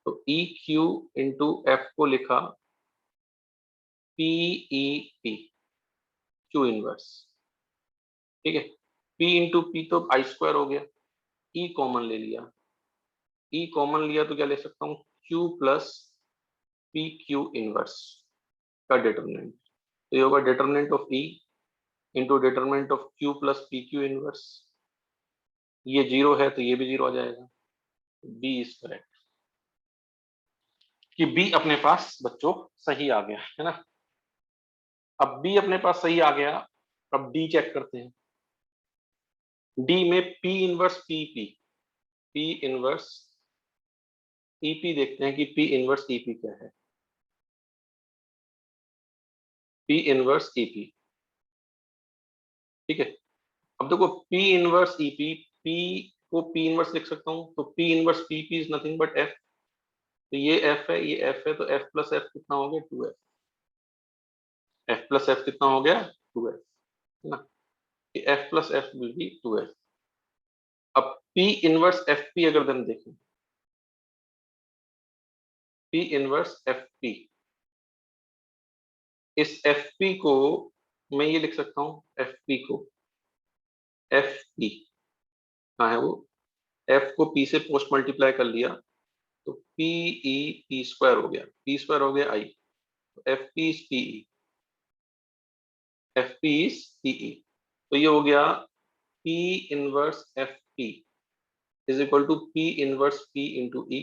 तो ई क्यू इंटू एफ को लिखा पीईपी क्यू इनवर्स। ठीक है, पी इंटू पी तो आई स्क्वायर हो गया, ई कॉमन ले लिया, ई कॉमन लिया तो क्या ले सकता हूँ? Q plus P Q inverse का डिटर्मिनेंट, तो ये होगा determinant of E into determinant of Q plus P Q inverse. ये जीरो है तो ये भी जीरो आ जाएगा, बी इज करेक्ट, कि बी अपने पास बच्चों सही आ गया, है ना। अब बी अपने पास सही आ गया, अब डी चेक करते हैं। डी में P inverse PP, P inverse EP देखते हैं कि पी इनवर्स ईपी क्या है। पी इनवर्स ईपी, ठीक है। अब देखो पी इनवर्स ईपी, पी को पी इनवर्स लिख सकता हूँ, तो P inverse PP is nothing but F, तो ये एफ है, ये एफ है, तो एफ प्लस एफ कितना हो गया? 2f। एफ प्लस एफ कितना हो गया? 2f, है ना। ये F plus F will be 2f। अब पी इनवर्स एफ पी अगर हम देखें, पी इनवर्स एफ पी, इस एफ पी को मैं ये लिख सकता हूँ, एफ पी को एफ पी कहाँ है वो? एफ को पी से पोस्ट मल्टीप्लाई कर लिया तो पी ई पी स्क्वायर हो गया, पी स्क्वायर हो गया I, F P is PE, F P is PE, तो ये हो गया P inverse F P is equal to P inverse P into E,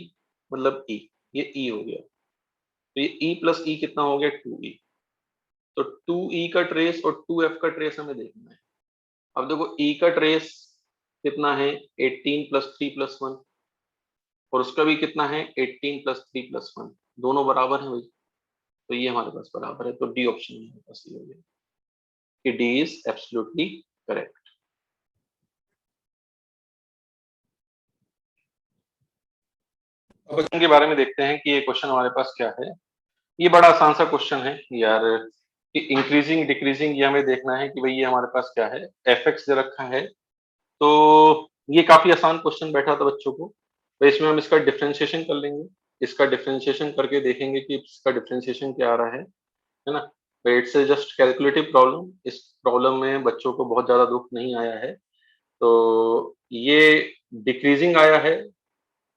मतलब ई, ये ई हो गया, तो ये ई प्लस ई कितना हो गया? 2e। तो 2e का ट्रेस और 2f का ट्रेस हमें देखना है। अब देखो e का ट्रेस कितना है? 18 प्लस 3 प्लस 1, और उसका भी कितना है? 18 प्लस 3 प्लस 1, दोनों बराबर है भाई, तो ये हमारे पास बराबर है, तो डी ऑप्शन हमारे पास ये हो गया कि डी इज एब्सोल्युटली करेक्ट। अब क्वेश्चन के बारे में देखते हैं कि ये क्वेश्चन हमारे पास क्या है। ये बड़ा आसान सा क्वेश्चन है यार, कि इंक्रीजिंग डिक्रीजिंग ये हमें देखना है कि भाई ये हमारे पास क्या है, एफ एक्स दे रखा है। तो ये काफी आसान क्वेश्चन बैठा था बच्चों को, तो इसमें हम इसका डिफरेंशिएशन कर लेंगे। इसका डिफरेंशिएशन करके देखेंगे कि इसका डिफरेंशिएशन क्या आ रहा है ना। तो इट्स जस्ट कैलकुलेटिव प्रॉब्लम। इस प्रॉब्लम में बच्चों को बहुत ज्यादा दुख नहीं आया है। तो ये डिक्रीजिंग आया है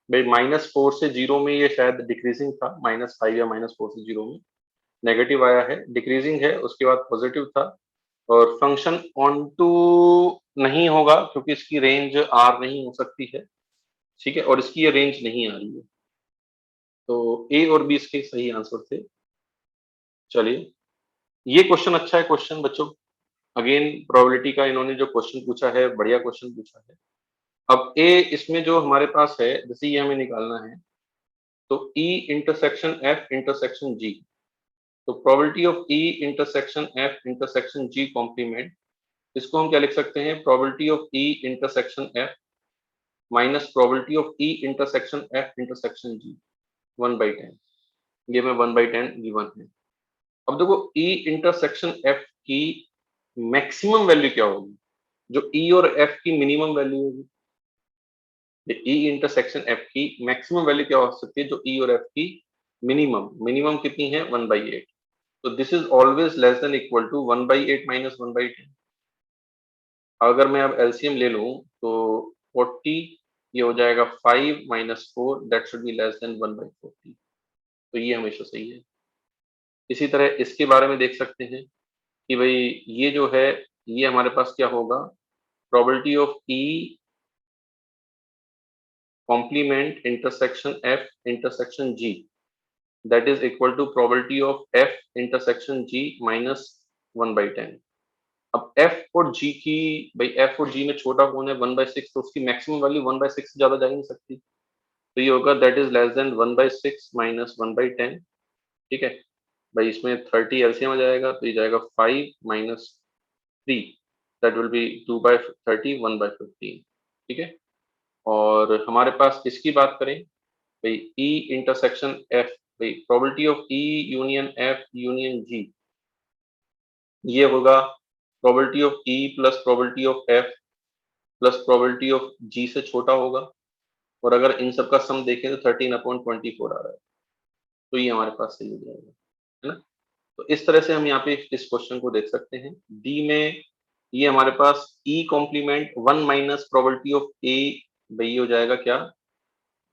भाई, -4 से 0 में ये शायद डिक्रीजिंग था, -5 या -4 से 0 में नेगेटिव आया है, डिक्रीजिंग है, उसके बाद पॉजिटिव था। और फंक्शन ऑन टू नहीं होगा क्योंकि इसकी रेंज आर नहीं हो सकती है, ठीक है, और इसकी ये रेंज नहीं आ रही है। तो ए और बी इसके सही आंसर थे। चलिए, ये क्वेश्चन अच्छा है क्वेश्चन बच्चों। अगेन प्रोबेबिलिटी का इन्होंने जो क्वेश्चन पूछा है, बढ़िया क्वेश्चन पूछा है। अब ए इसमें जो हमारे पास है, जैसे ये हमें निकालना है, तो E intersection F intersection G. तो probability of E intersection F intersection G complement, इसको हम क्या लिख सकते हैं, probability of E intersection F minus probability of E intersection F intersection G, 1/10। ये में 1/10 गिवन है। अब देखो ई इंटरसेक्शन एफ की मैक्सिमम वैल्यू क्या होगी, जो ई और एफ की मिनिमम वैल्यू होगी। ई इंटरसेक्शन एफ की मैक्सिमम वैल्यू क्या हो सकती है, जो ई और एफ की मिनिमम मिनिमम कितनी है, 1/8। तो this is always less than equal to 1/8 minus 1/10। अगर मैं अब एलसीएम ले लूं तो 40, ये हो जाएगा 5 minus 4, that should be less than 1/40। तो ये हमेशा सही है। इसी तरह इसके बारे में देख सकते हैं कि भाई ये जो है, ये हमारे पास क्या होगा, probability of E complement intersection F intersection G, that is equal to probability of F intersection G minus 1/10। अब एफ और जी की, भाई एफ और जी में छोटा कौन है, 1/6, तो उसकी मैक्सिमम वैल्यू 1/6 से ज्यादा जा ही नहीं सकती। तो ये होगा that is less then 1/6 minus 1/10। ठीक है भाई, इसमें 30 एलसीएम आ जाएगा, तो ये जाएगा 5 माइनस 3, दैट विल बी 2/30, 1/15। ठीक है, और हमारे पास इसकी बात करें, भाई ई इंटरसेक्शन एफ, भाई probability of E union F union G, ये होगा probability of E plus probability of F plus probability of G से छोटा होगा। और अगर इन सब का सम देखें तो 13/24 आ रहा है। तो ये हमारे पास सही हो जाएगा, है ना। तो इस तरह से हम यहाँ पे इस क्वेश्चन को देख सकते हैं। डी में ये हमारे पास E complement 1 minus probability of A, भाई ये हो जाएगा क्या,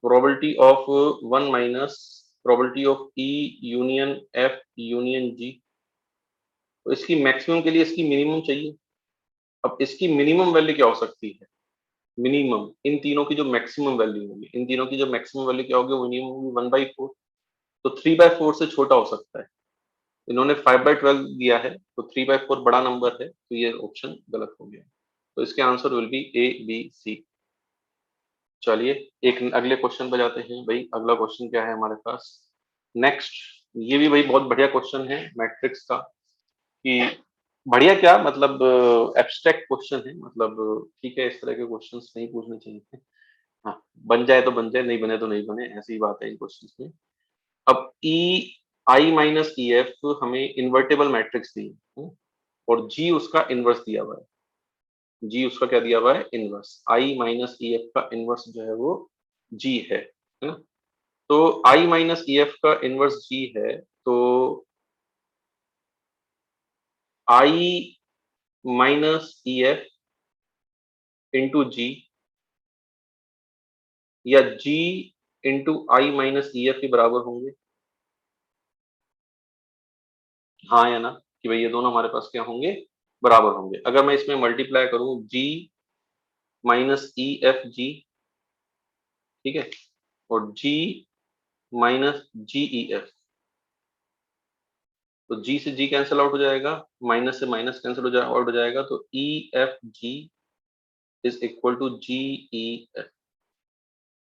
probability of 1 minus probability of E union F union G. तो इसकी मैक्सिमम के लिए इसकी मिनिमम चाहिए। अब इसकी मिनिमम वैल्यू क्या हो सकती है, मिनिमम इन तीनों की जो मैक्सिमम वैल्यू होगी, इन तीनों की जो मैक्सिमम वैल्यू क्या होगी, मिनिमम होगी 1/4। तो 3/4 से छोटा हो सकता है। इन्होंने 5/12 दिया है, तो 3/4 बड़ा नंबर है, तो ये ऑप्शन गलत हो गया। तो इसके answer will be A B C. चलिए, एक अगले क्वेश्चन पे जाते हैं। भाई अगला क्वेश्चन क्या है हमारे पास, नेक्स्ट। ये भी भाई बहुत बढ़िया क्वेश्चन है मैट्रिक्स का, कि बढ़िया क्या मतलब, एब्स्ट्रैक्ट क्वेश्चन है, मतलब ठीक है, इस तरह के क्वेश्चंस नहीं पूछने चाहिए। हाँ, बन जाए तो बन जाए, नहीं बने तो नहीं बने, ऐसी बात है इन क्वेश्चंस में। अब ई आई माइनस ई एफ हमें इन्वर्टेबल मैट्रिक्स दी है, और जी उसका इनवर्स दिया हुआ है। जी उसका क्या दिया हुआ है, इनवर्स। आई माइनस ई एफ का इनवर्स जो है वो जी है ना। तो आई माइनस ई एफ का इनवर्स जी है, तो आई माइनस ई एफ इंटू जी, या जी इंटू आई माइनस ई एफ के बराबर होंगे, हाँ या ना, कि भाई ये दोनों हमारे पास क्या होंगे, बराबर होंगे। अगर मैं इसमें मल्टीप्लाई करूं, जी माइनस ई एफ जी, ठीक है, और जी माइनस जी ई एफ, तो जी से जी कैंसिल आउट हो जाएगा, माइनस से माइनस कैंसिल आउट हो जाएगा, तो E F G is equal to G E F.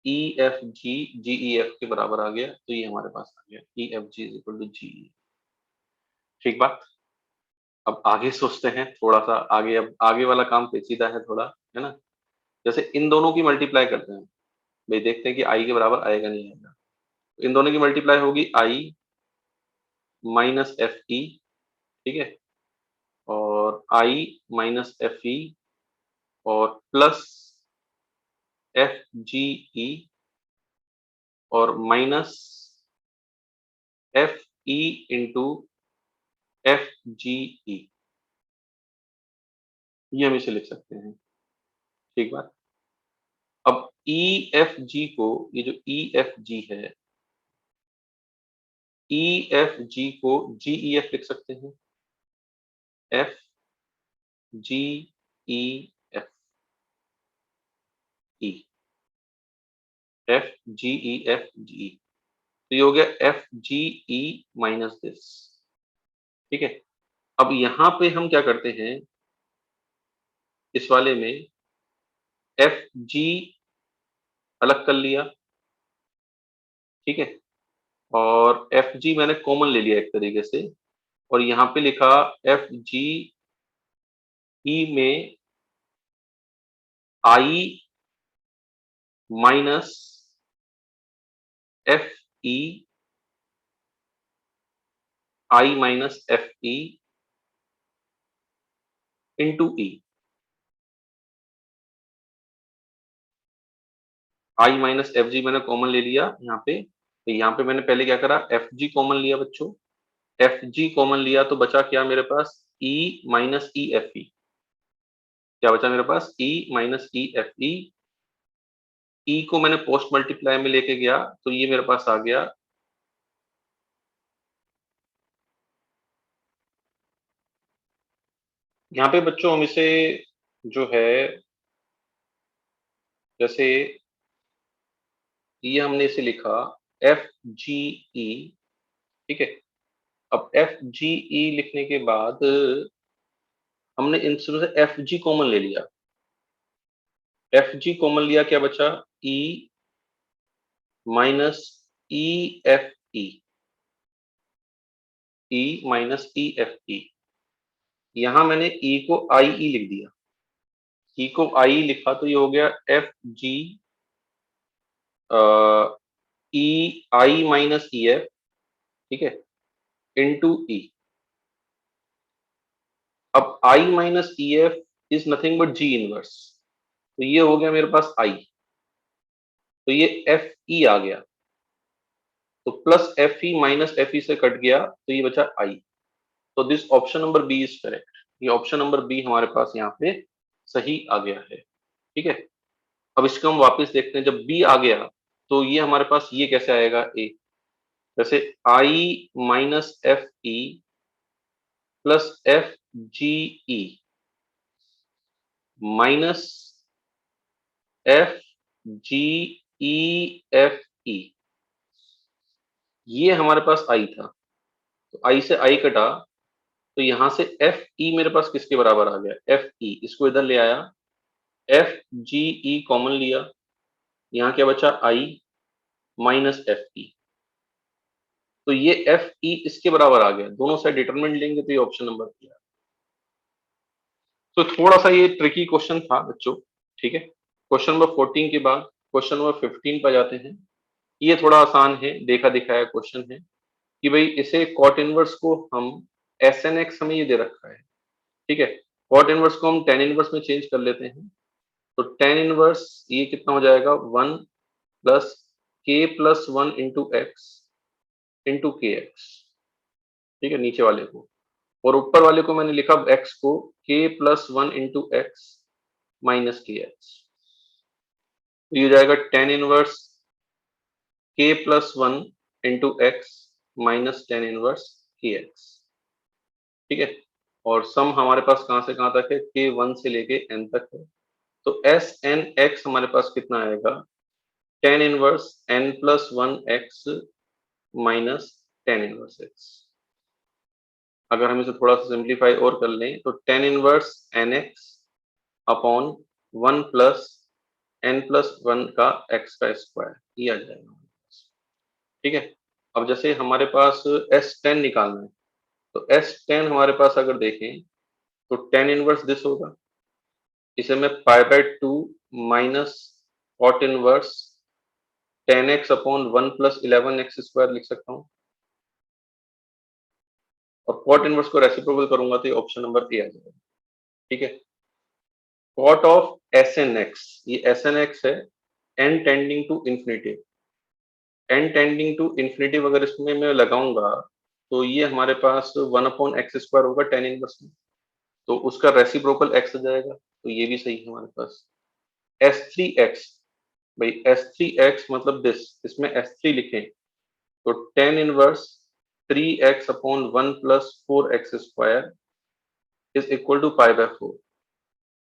E F G G E F के बराबर आ गया, तो ये हमारे पास आ गया, E F G is equal to G. ठीक बात। अब आगे सोचते हैं थोड़ा सा आगे, अब आगे वाला काम पेचीदा है थोड़ा, है ना। जैसे इन दोनों की मल्टीप्लाई करते हैं, भाई देखते हैं कि आई के बराबर आएगा नहीं आएगा। इन दोनों की मल्टीप्लाई होगी आई माइनस एफ ई, ठीक है, और आई माइनस एफ ई और प्लस एफ जी ई और minus F E into F G E, ये हम इसे लिख सकते हैं। ठीक बात। अब ई एफ जी को, ये जो ई एफ जी है, ई एफ जी को जी ई एफ लिख सकते हैं, F G E F E, F G E F G E, तो ये हो गया F G E minus this. ठीक है, अब यहां पे हम क्या करते हैं, इस वाले में एफ जी अलग कर लिया, ठीक है, और एफ जी मैंने कॉमन ले लिया एक तरीके से, और यहाँ पे लिखा एफ जी ई में आई minus F E, I minus F E into E, I minus F जी मैंने कॉमन ले लिया यहाँ पे, तो यहाँ पे मैंने पहले क्या करा, एफ जी कॉमन लिया बच्चों, एफ जी कॉमन लिया तो बचा क्या मेरे पास, ई माइनस ई एफ ई, क्या बचा मेरे पास, ई माइनस ई एफ ई, ई को मैंने पोस्ट मल्टीप्लाई में लेके गया तो ये मेरे पास आ गया यहाँ पे बच्चों, हम इसे जो है, जैसे ये हमने इसे लिखा एफ जी ई, ठीक है, अब एफ जी ई लिखने के बाद हमने इनमें से एफ जी कॉमन ले लिया, एफ जी कॉमन लिया, क्या बचा, ई माइनस ई एफ ई, ई माइनस ई एफ ई, यहां मैंने ई को आई ई लिख दिया, ई को आई लिखा तो ये हो गया F G E I minus E F, ठीक है, इंटू ई। अब I minus E F is nothing but G inverse, तो ये हो गया मेरे पास आई, तो ये एफ ई आ गया, तो plus F E minus F E से कट गया तो ये बचा आई, तो this option number B is correct, ये ऑप्शन नंबर बी हमारे पास यहाँ पे सही आ गया है। ठीक है, अब इसको हम वापस देखते हैं, जब बी आ गया तो ये हमारे पास ये कैसे आएगा, ए, जैसे I minus F E plus F G E minus F G E F E, ये हमारे पास आई था, तो आई से आई कटा, तो यहां से एफ ई मेरे पास किसके बराबर आ गया, एफ ई, इसको इधर ले आया, एफ जी ई कॉमन लिया, यहाँ क्या बचा, आई माइनस एफ ई, तो ये एफ ई इसके बराबर आ गया, दोनों साइड डिटरमिनेंट लेंगे तो ये ऑप्शन नंबर किया। तो थोड़ा सा ये ट्रिकी क्वेश्चन था बच्चों। ठीक है, क्वेश्चन नंबर 14 के बाद क्वेश्चन नंबर 15 पर जाते हैं। ये थोड़ा आसान है, देखा दिखाया क्वेश्चन है कि भाई इसे कॉट इनवर्स को हम एस एन एक्स हमें ये दे रखा है, ठीक है, कॉट इनवर्स को हम टेन इनवर्स में चेंज कर लेते हैं, तो टेन इनवर्स ये कितना हो जाएगा, 1 प्लस के प्लस 1 इंटू एक्स इंटू के एक्स, ठीक है, नीचे वाले को, और ऊपर वाले को मैंने लिखा x को k plus 1 into x minus के एक्स, तो ये हो जाएगा tan inverse k plus 1 into x minus tan inverse के एक्स, ठीक है, और सम हमारे पास कहां से कहां तक है, k 1 से लेके n तक है, तो एस एन एक्स हमारे पास कितना आएगा, tan inverse n plus 1 x minus tan inverse x. अगर हम इसे थोड़ा सा सिंप्लीफाई और कर लें तो tan inverse N x upon 1 plus N plus 1 का एक्स का स्क्वायर, ये आ जाएगा हमारे पास। ठीक है, अब जैसे हमारे पास एस टेन निकालना है, तो एस टेन हमारे पास अगर देखें तो टेन इनवर्स दिस होगा, इसे मैं pi by 2 minus cot inverse 1 plus 1 minus cot inverse 2 लिख सकता हूँ, ठीक है, 2 minus 1 plus 1 minus cot inverse 2 इसे मैं pi by 2 minus cot inverse 10x upon 1 plus 11x square लिख सकता हूँ, और कॉट इनवर्स को रेसिप्रोकल करूंगा तो ये ऑप्शन नंबर ए आ जाएगा। ठीक है, cot of S N x, ये एस एन एक्स है, N tending to infinity, N tending to infinity अगर इसमें मैं लगाऊंगा तो ये हमारे पास 1 अपॉन एक्स स्क्वायर होगा टेन इनवर्स में, तो उसका रेसिप्रोकल एक्स आ जाएगा, तो ये भी सही है हमारे पास। एस थ्री एक्स, भाई एस थ्री एक्स मतलब दिस, इसमें एस थ्री लिखें तो tan inverse 3x upon 1 plus 4x square is equal to pi by 4,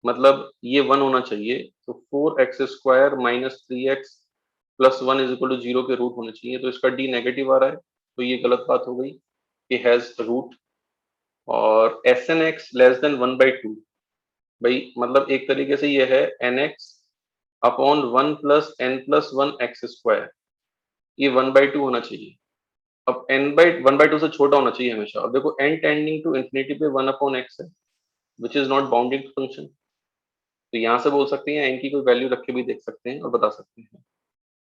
मतलब ये 1 होना चाहिए, तो 4x square minus 3x plus 1 is equal to 0 के रूट होने चाहिए, तो इसका डी नेगेटिव आ रहा है, तो ये गलत बात हो गई, ये हैज रूट। और S N x less than 1/2, भाई मतलब एक तरीके से ये है N x upon 1 plus N plus 1 x square, ये 1/2 होना चाहिए। अब n बाई 1/2 से छोटा होना चाहिए हमेशा। अब देखो n टेंडिंग टू इंफिनिटी पे 1 अपॉन x है, which is not bounding function, तो यहाँ से बोल सकते हैं n की कोई वैल्यू रख के भी देख सकते हैं और बता सकते हैं।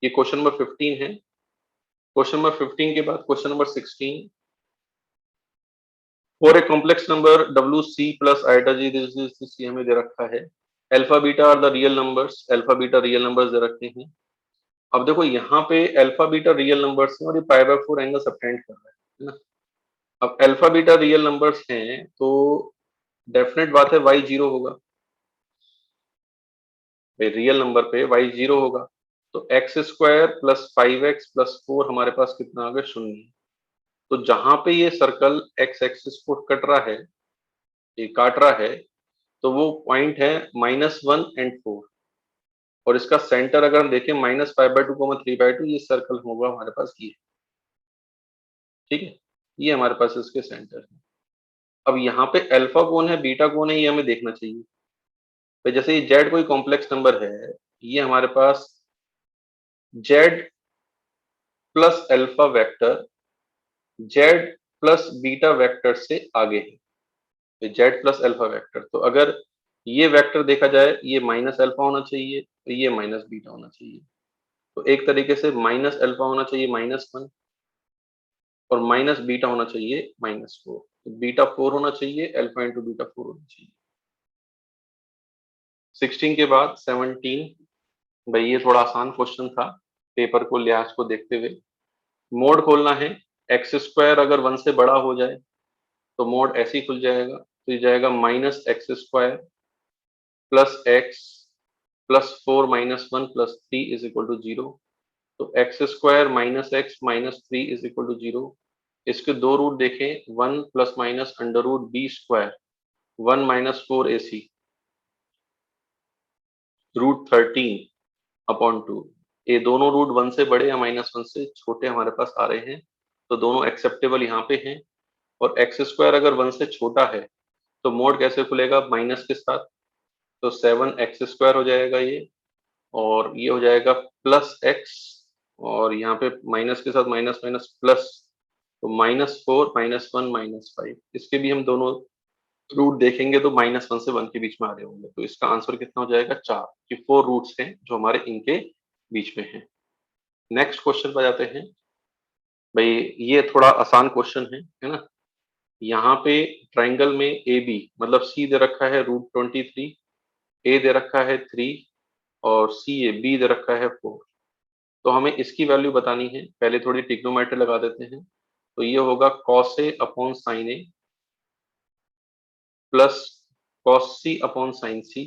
ये क्वेश्चन नंबर 15 है। क्वेश्चन नंबर 15 के बाद question number 16, for a complex number wc plus iota G, this हमें दे रखा है, alpha beta are the real numbers, alpha beta real numbers दे रखे हैं। अब देखो यहाँ पे अल्फा बीटा रियल नंबर्स हैं और ये पाई बाय 4 एंगल सबटेंड कर रहा है ना। अब अल्फा बीटा रियल नंबर्स हैं तो डेफिनेट बात है y जीरो होगा, भाई रियल नंबर पे y जीरो होगा, तो x square plus 5x plus 4 हमारे पास कितना आ गया, शून्य। तो जहां पे ये सर्कल एक्स एक्सिस को कट रहा है, ये काट रहा है, तो वो पॉइंट है -1 एंड 4, और इसका सेंटर अगर हम देखें -5/2 3/2, ये सर्कल होगा हमारे पास ये। ठीक है, ये हमारे पास इसके सेंटर है। अब यहाँ पे अल्फा कौन है बीटा कौन है ये हमें देखना चाहिए। तो जैसे ये जेड कोई कॉम्प्लेक्स नंबर है, ये हमारे पास Z plus alpha vector Z plus beta vector से आगे है, जेड प्लस अल्फा वेक्टर। तो अगर ये वेक्टर देखा जाए, ये माइनस अल्फा होना चाहिए, तो ये माइनस बीटा होना चाहिए, तो एक तरीके से माइनस अल्फा होना चाहिए -1 और माइनस बीटा होना चाहिए -4, तो बीटा 4 होना चाहिए, अल्फा इंटू बीटा 4 होना चाहिए। 16 के बाद 17, भाई ये थोड़ा आसान क्वेश्चन था पेपर को लिहाज को देखते हुए। मोड खोलना है, एक्स स्क्वायर अगर 1 से बड़ा हो जाए तो मोड ऐसे ही खुल जाएगा, तो ये जाएगा -x square plus x plus 4 -1 plus 3 is equal to 0, तो x square minus x minus 3 is equal to 0। इसके दो रूट देखें, 1 plus minus under root B square 1 minus 4ac root 13 upon 2, ये दोनों रूट 1 से बड़े या -1 से छोटे हमारे पास आ रहे हैं, तो दोनों एक्सेप्टेबल यहाँ पे हैं। और एक्स स्क्वायर अगर 1 से छोटा है तो मोड कैसे खुलेगा, माइनस के साथ, तो 7x स्क्वायर हो जाएगा ये, और ये हो जाएगा प्लस एक्स, और यहाँ पे माइनस के साथ माइनस माइनस प्लस, तो -4 -1 -5, इसके भी हम दोनों रूट देखेंगे तो -1 से 1 के बीच में आ रहे होंगे, तो इसका आंसर कितना हो जाएगा 4, कि 4 रूट्स हैं जो हमारे इनके बीच में हैं। नेक्स्ट क्वेश्चन पर जाते हैं। भाई ये थोड़ा आसान क्वेश्चन है ना। यहाँ पे ट्राइंगल में ए बी मतलब सी दे रखा है √23, ए दे रखा है 3 और सी ए बी दे रखा है 4, तो हमें इसकी वैल्यू बतानी है। पहले थोड़ी ट्रिग्नोमेट्री लगा देते हैं, तो ये होगा cos a upon sine A plus cos c upon sine C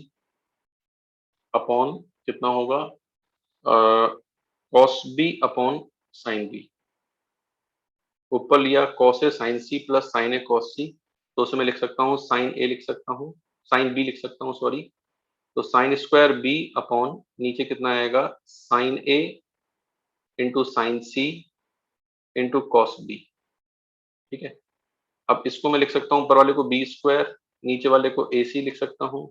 upon कितना होगा cos b upon sine B. ऊपर लिया cos a sine C plus sine A cos c, तो उसमें लिख सकता हूँ साइन ए लिख सकता हूँ, साइन बी लिख सकता हूँ सॉरी, तो साइन स्क्वायर बी अपॉन नीचे कितना आएगा साइन ए इंटू साइन सी इंटू कॉस बी। ठीक है, अब इसको मैं लिख सकता हूँ ऊपर वाले को बी स्क्वायर, नीचे वाले को ए सी लिख सकता हूँ,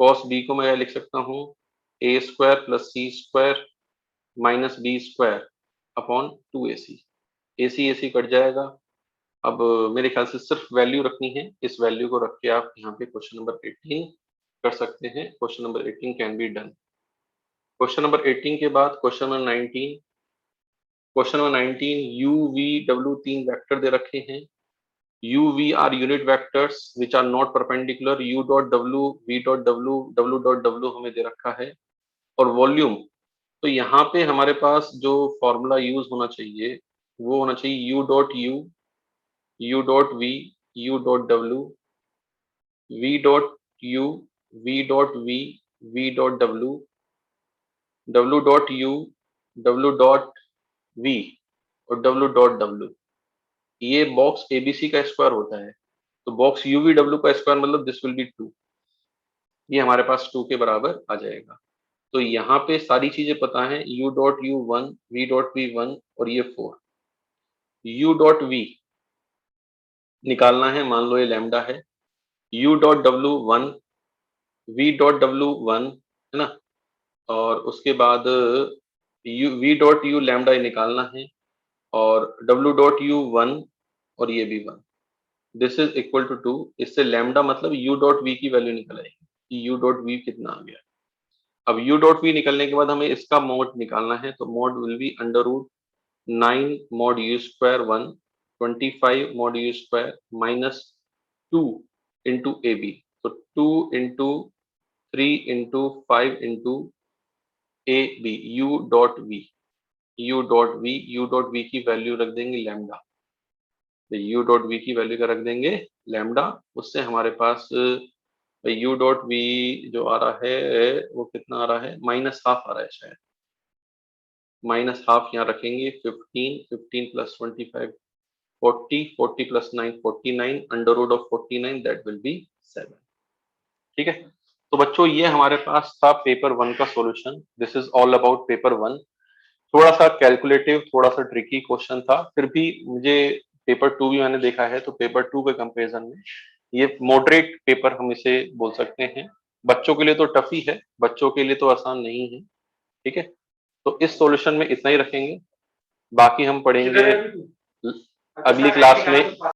कॉस बी को मैं लिख सकता हूँ A square plus C square minus B square upon 2ac, A C cut जाएगा। अब मेरे ख्याल से सिर्फ वैल्यू रखनी है, इस वैल्यू को रख के आप यहाँ पे क्वेश्चन नंबर 18 कर सकते हैं। Question number 18 can be done. Question number 18 के बाद question number 19, question number 19, U V W 3 vector दे रखे हैं। U V are unit vectors which are not perpendicular. U dot W, V dot W, W dot W हमें दे रखा है। और वॉल्यूम, तो यहाँ पे हमारे पास जो फॉर्मूला यूज होना चाहिए वो होना चाहिए U dot U, U dot V, U dot W, V dot U, V dot V, V dot W, W dot U, W dot V और डब्ल्यू डॉट डब्ल्यू। ये बॉक्स एबीसी का square होता है, तो बॉक्स यूवी डब्ल्यू का square मतलब this will be 2। ये हमारे पास 2 के बराबर आ जाएगा। तो यहाँ पे सारी चीजें पता है, U dot U 1, V dot V 1 और ये 4। यू डॉट वी निकालना है, मान लो ये लैम्डा है। U dot W 1, V dot W 1 है ना, और उसके बाद you V dot you lambda निकालना है, और डब्ल्यू डॉट यू 1 और ये भी 1। This is equal to 2। इससे लैम्डा मतलब यू डॉट वी की वैल्यू निकल आएगी कि यू डॉट वी कितना आ गया। अब यू डॉट वी निकलने के बाद हमें इसका मोड निकालना है, तो mode will be under root 9 mod u square 1, 25 mod u square minus 2 into AB। तो 2 into 3 into 5 into AB u dot v, u dot v, u dot v की वैल्यू रख देंगे लैम्डा। तो u डॉट v की value का रख देंगे lambda. उससे हमारे पास u डॉट v जो आ रहा है वो कितना आ रहा है, माइनस हाफ आ रहा है शायद। माइनस हाफ यहाँ रखेंगे, 15, 15 plus 25 40, 40 plus 9 49, under root of 49 that will be 7। ठीक है, तो बच्चों ये हमारे पास था पेपर 1 का solution. This is all about paper 1। थोड़ा सा कैलकुलेटिव, थोड़ा सा ट्रिकी क्वेश्चन था, फिर भी मुझे पेपर 2 भी मैंने देखा है, तो पेपर 2 के कंपैरिजन में ये मॉडरेट पेपर हम इसे बोल सकते हैं। बच्चों के लिए तो टफ ही है, बच्चों के लिए तो आसान नहीं है। ठीक है, तो इस सॉल्यूशन में इतना ही रखेंगे, बाकी हम पढ़ेंगे अगली क्लास में।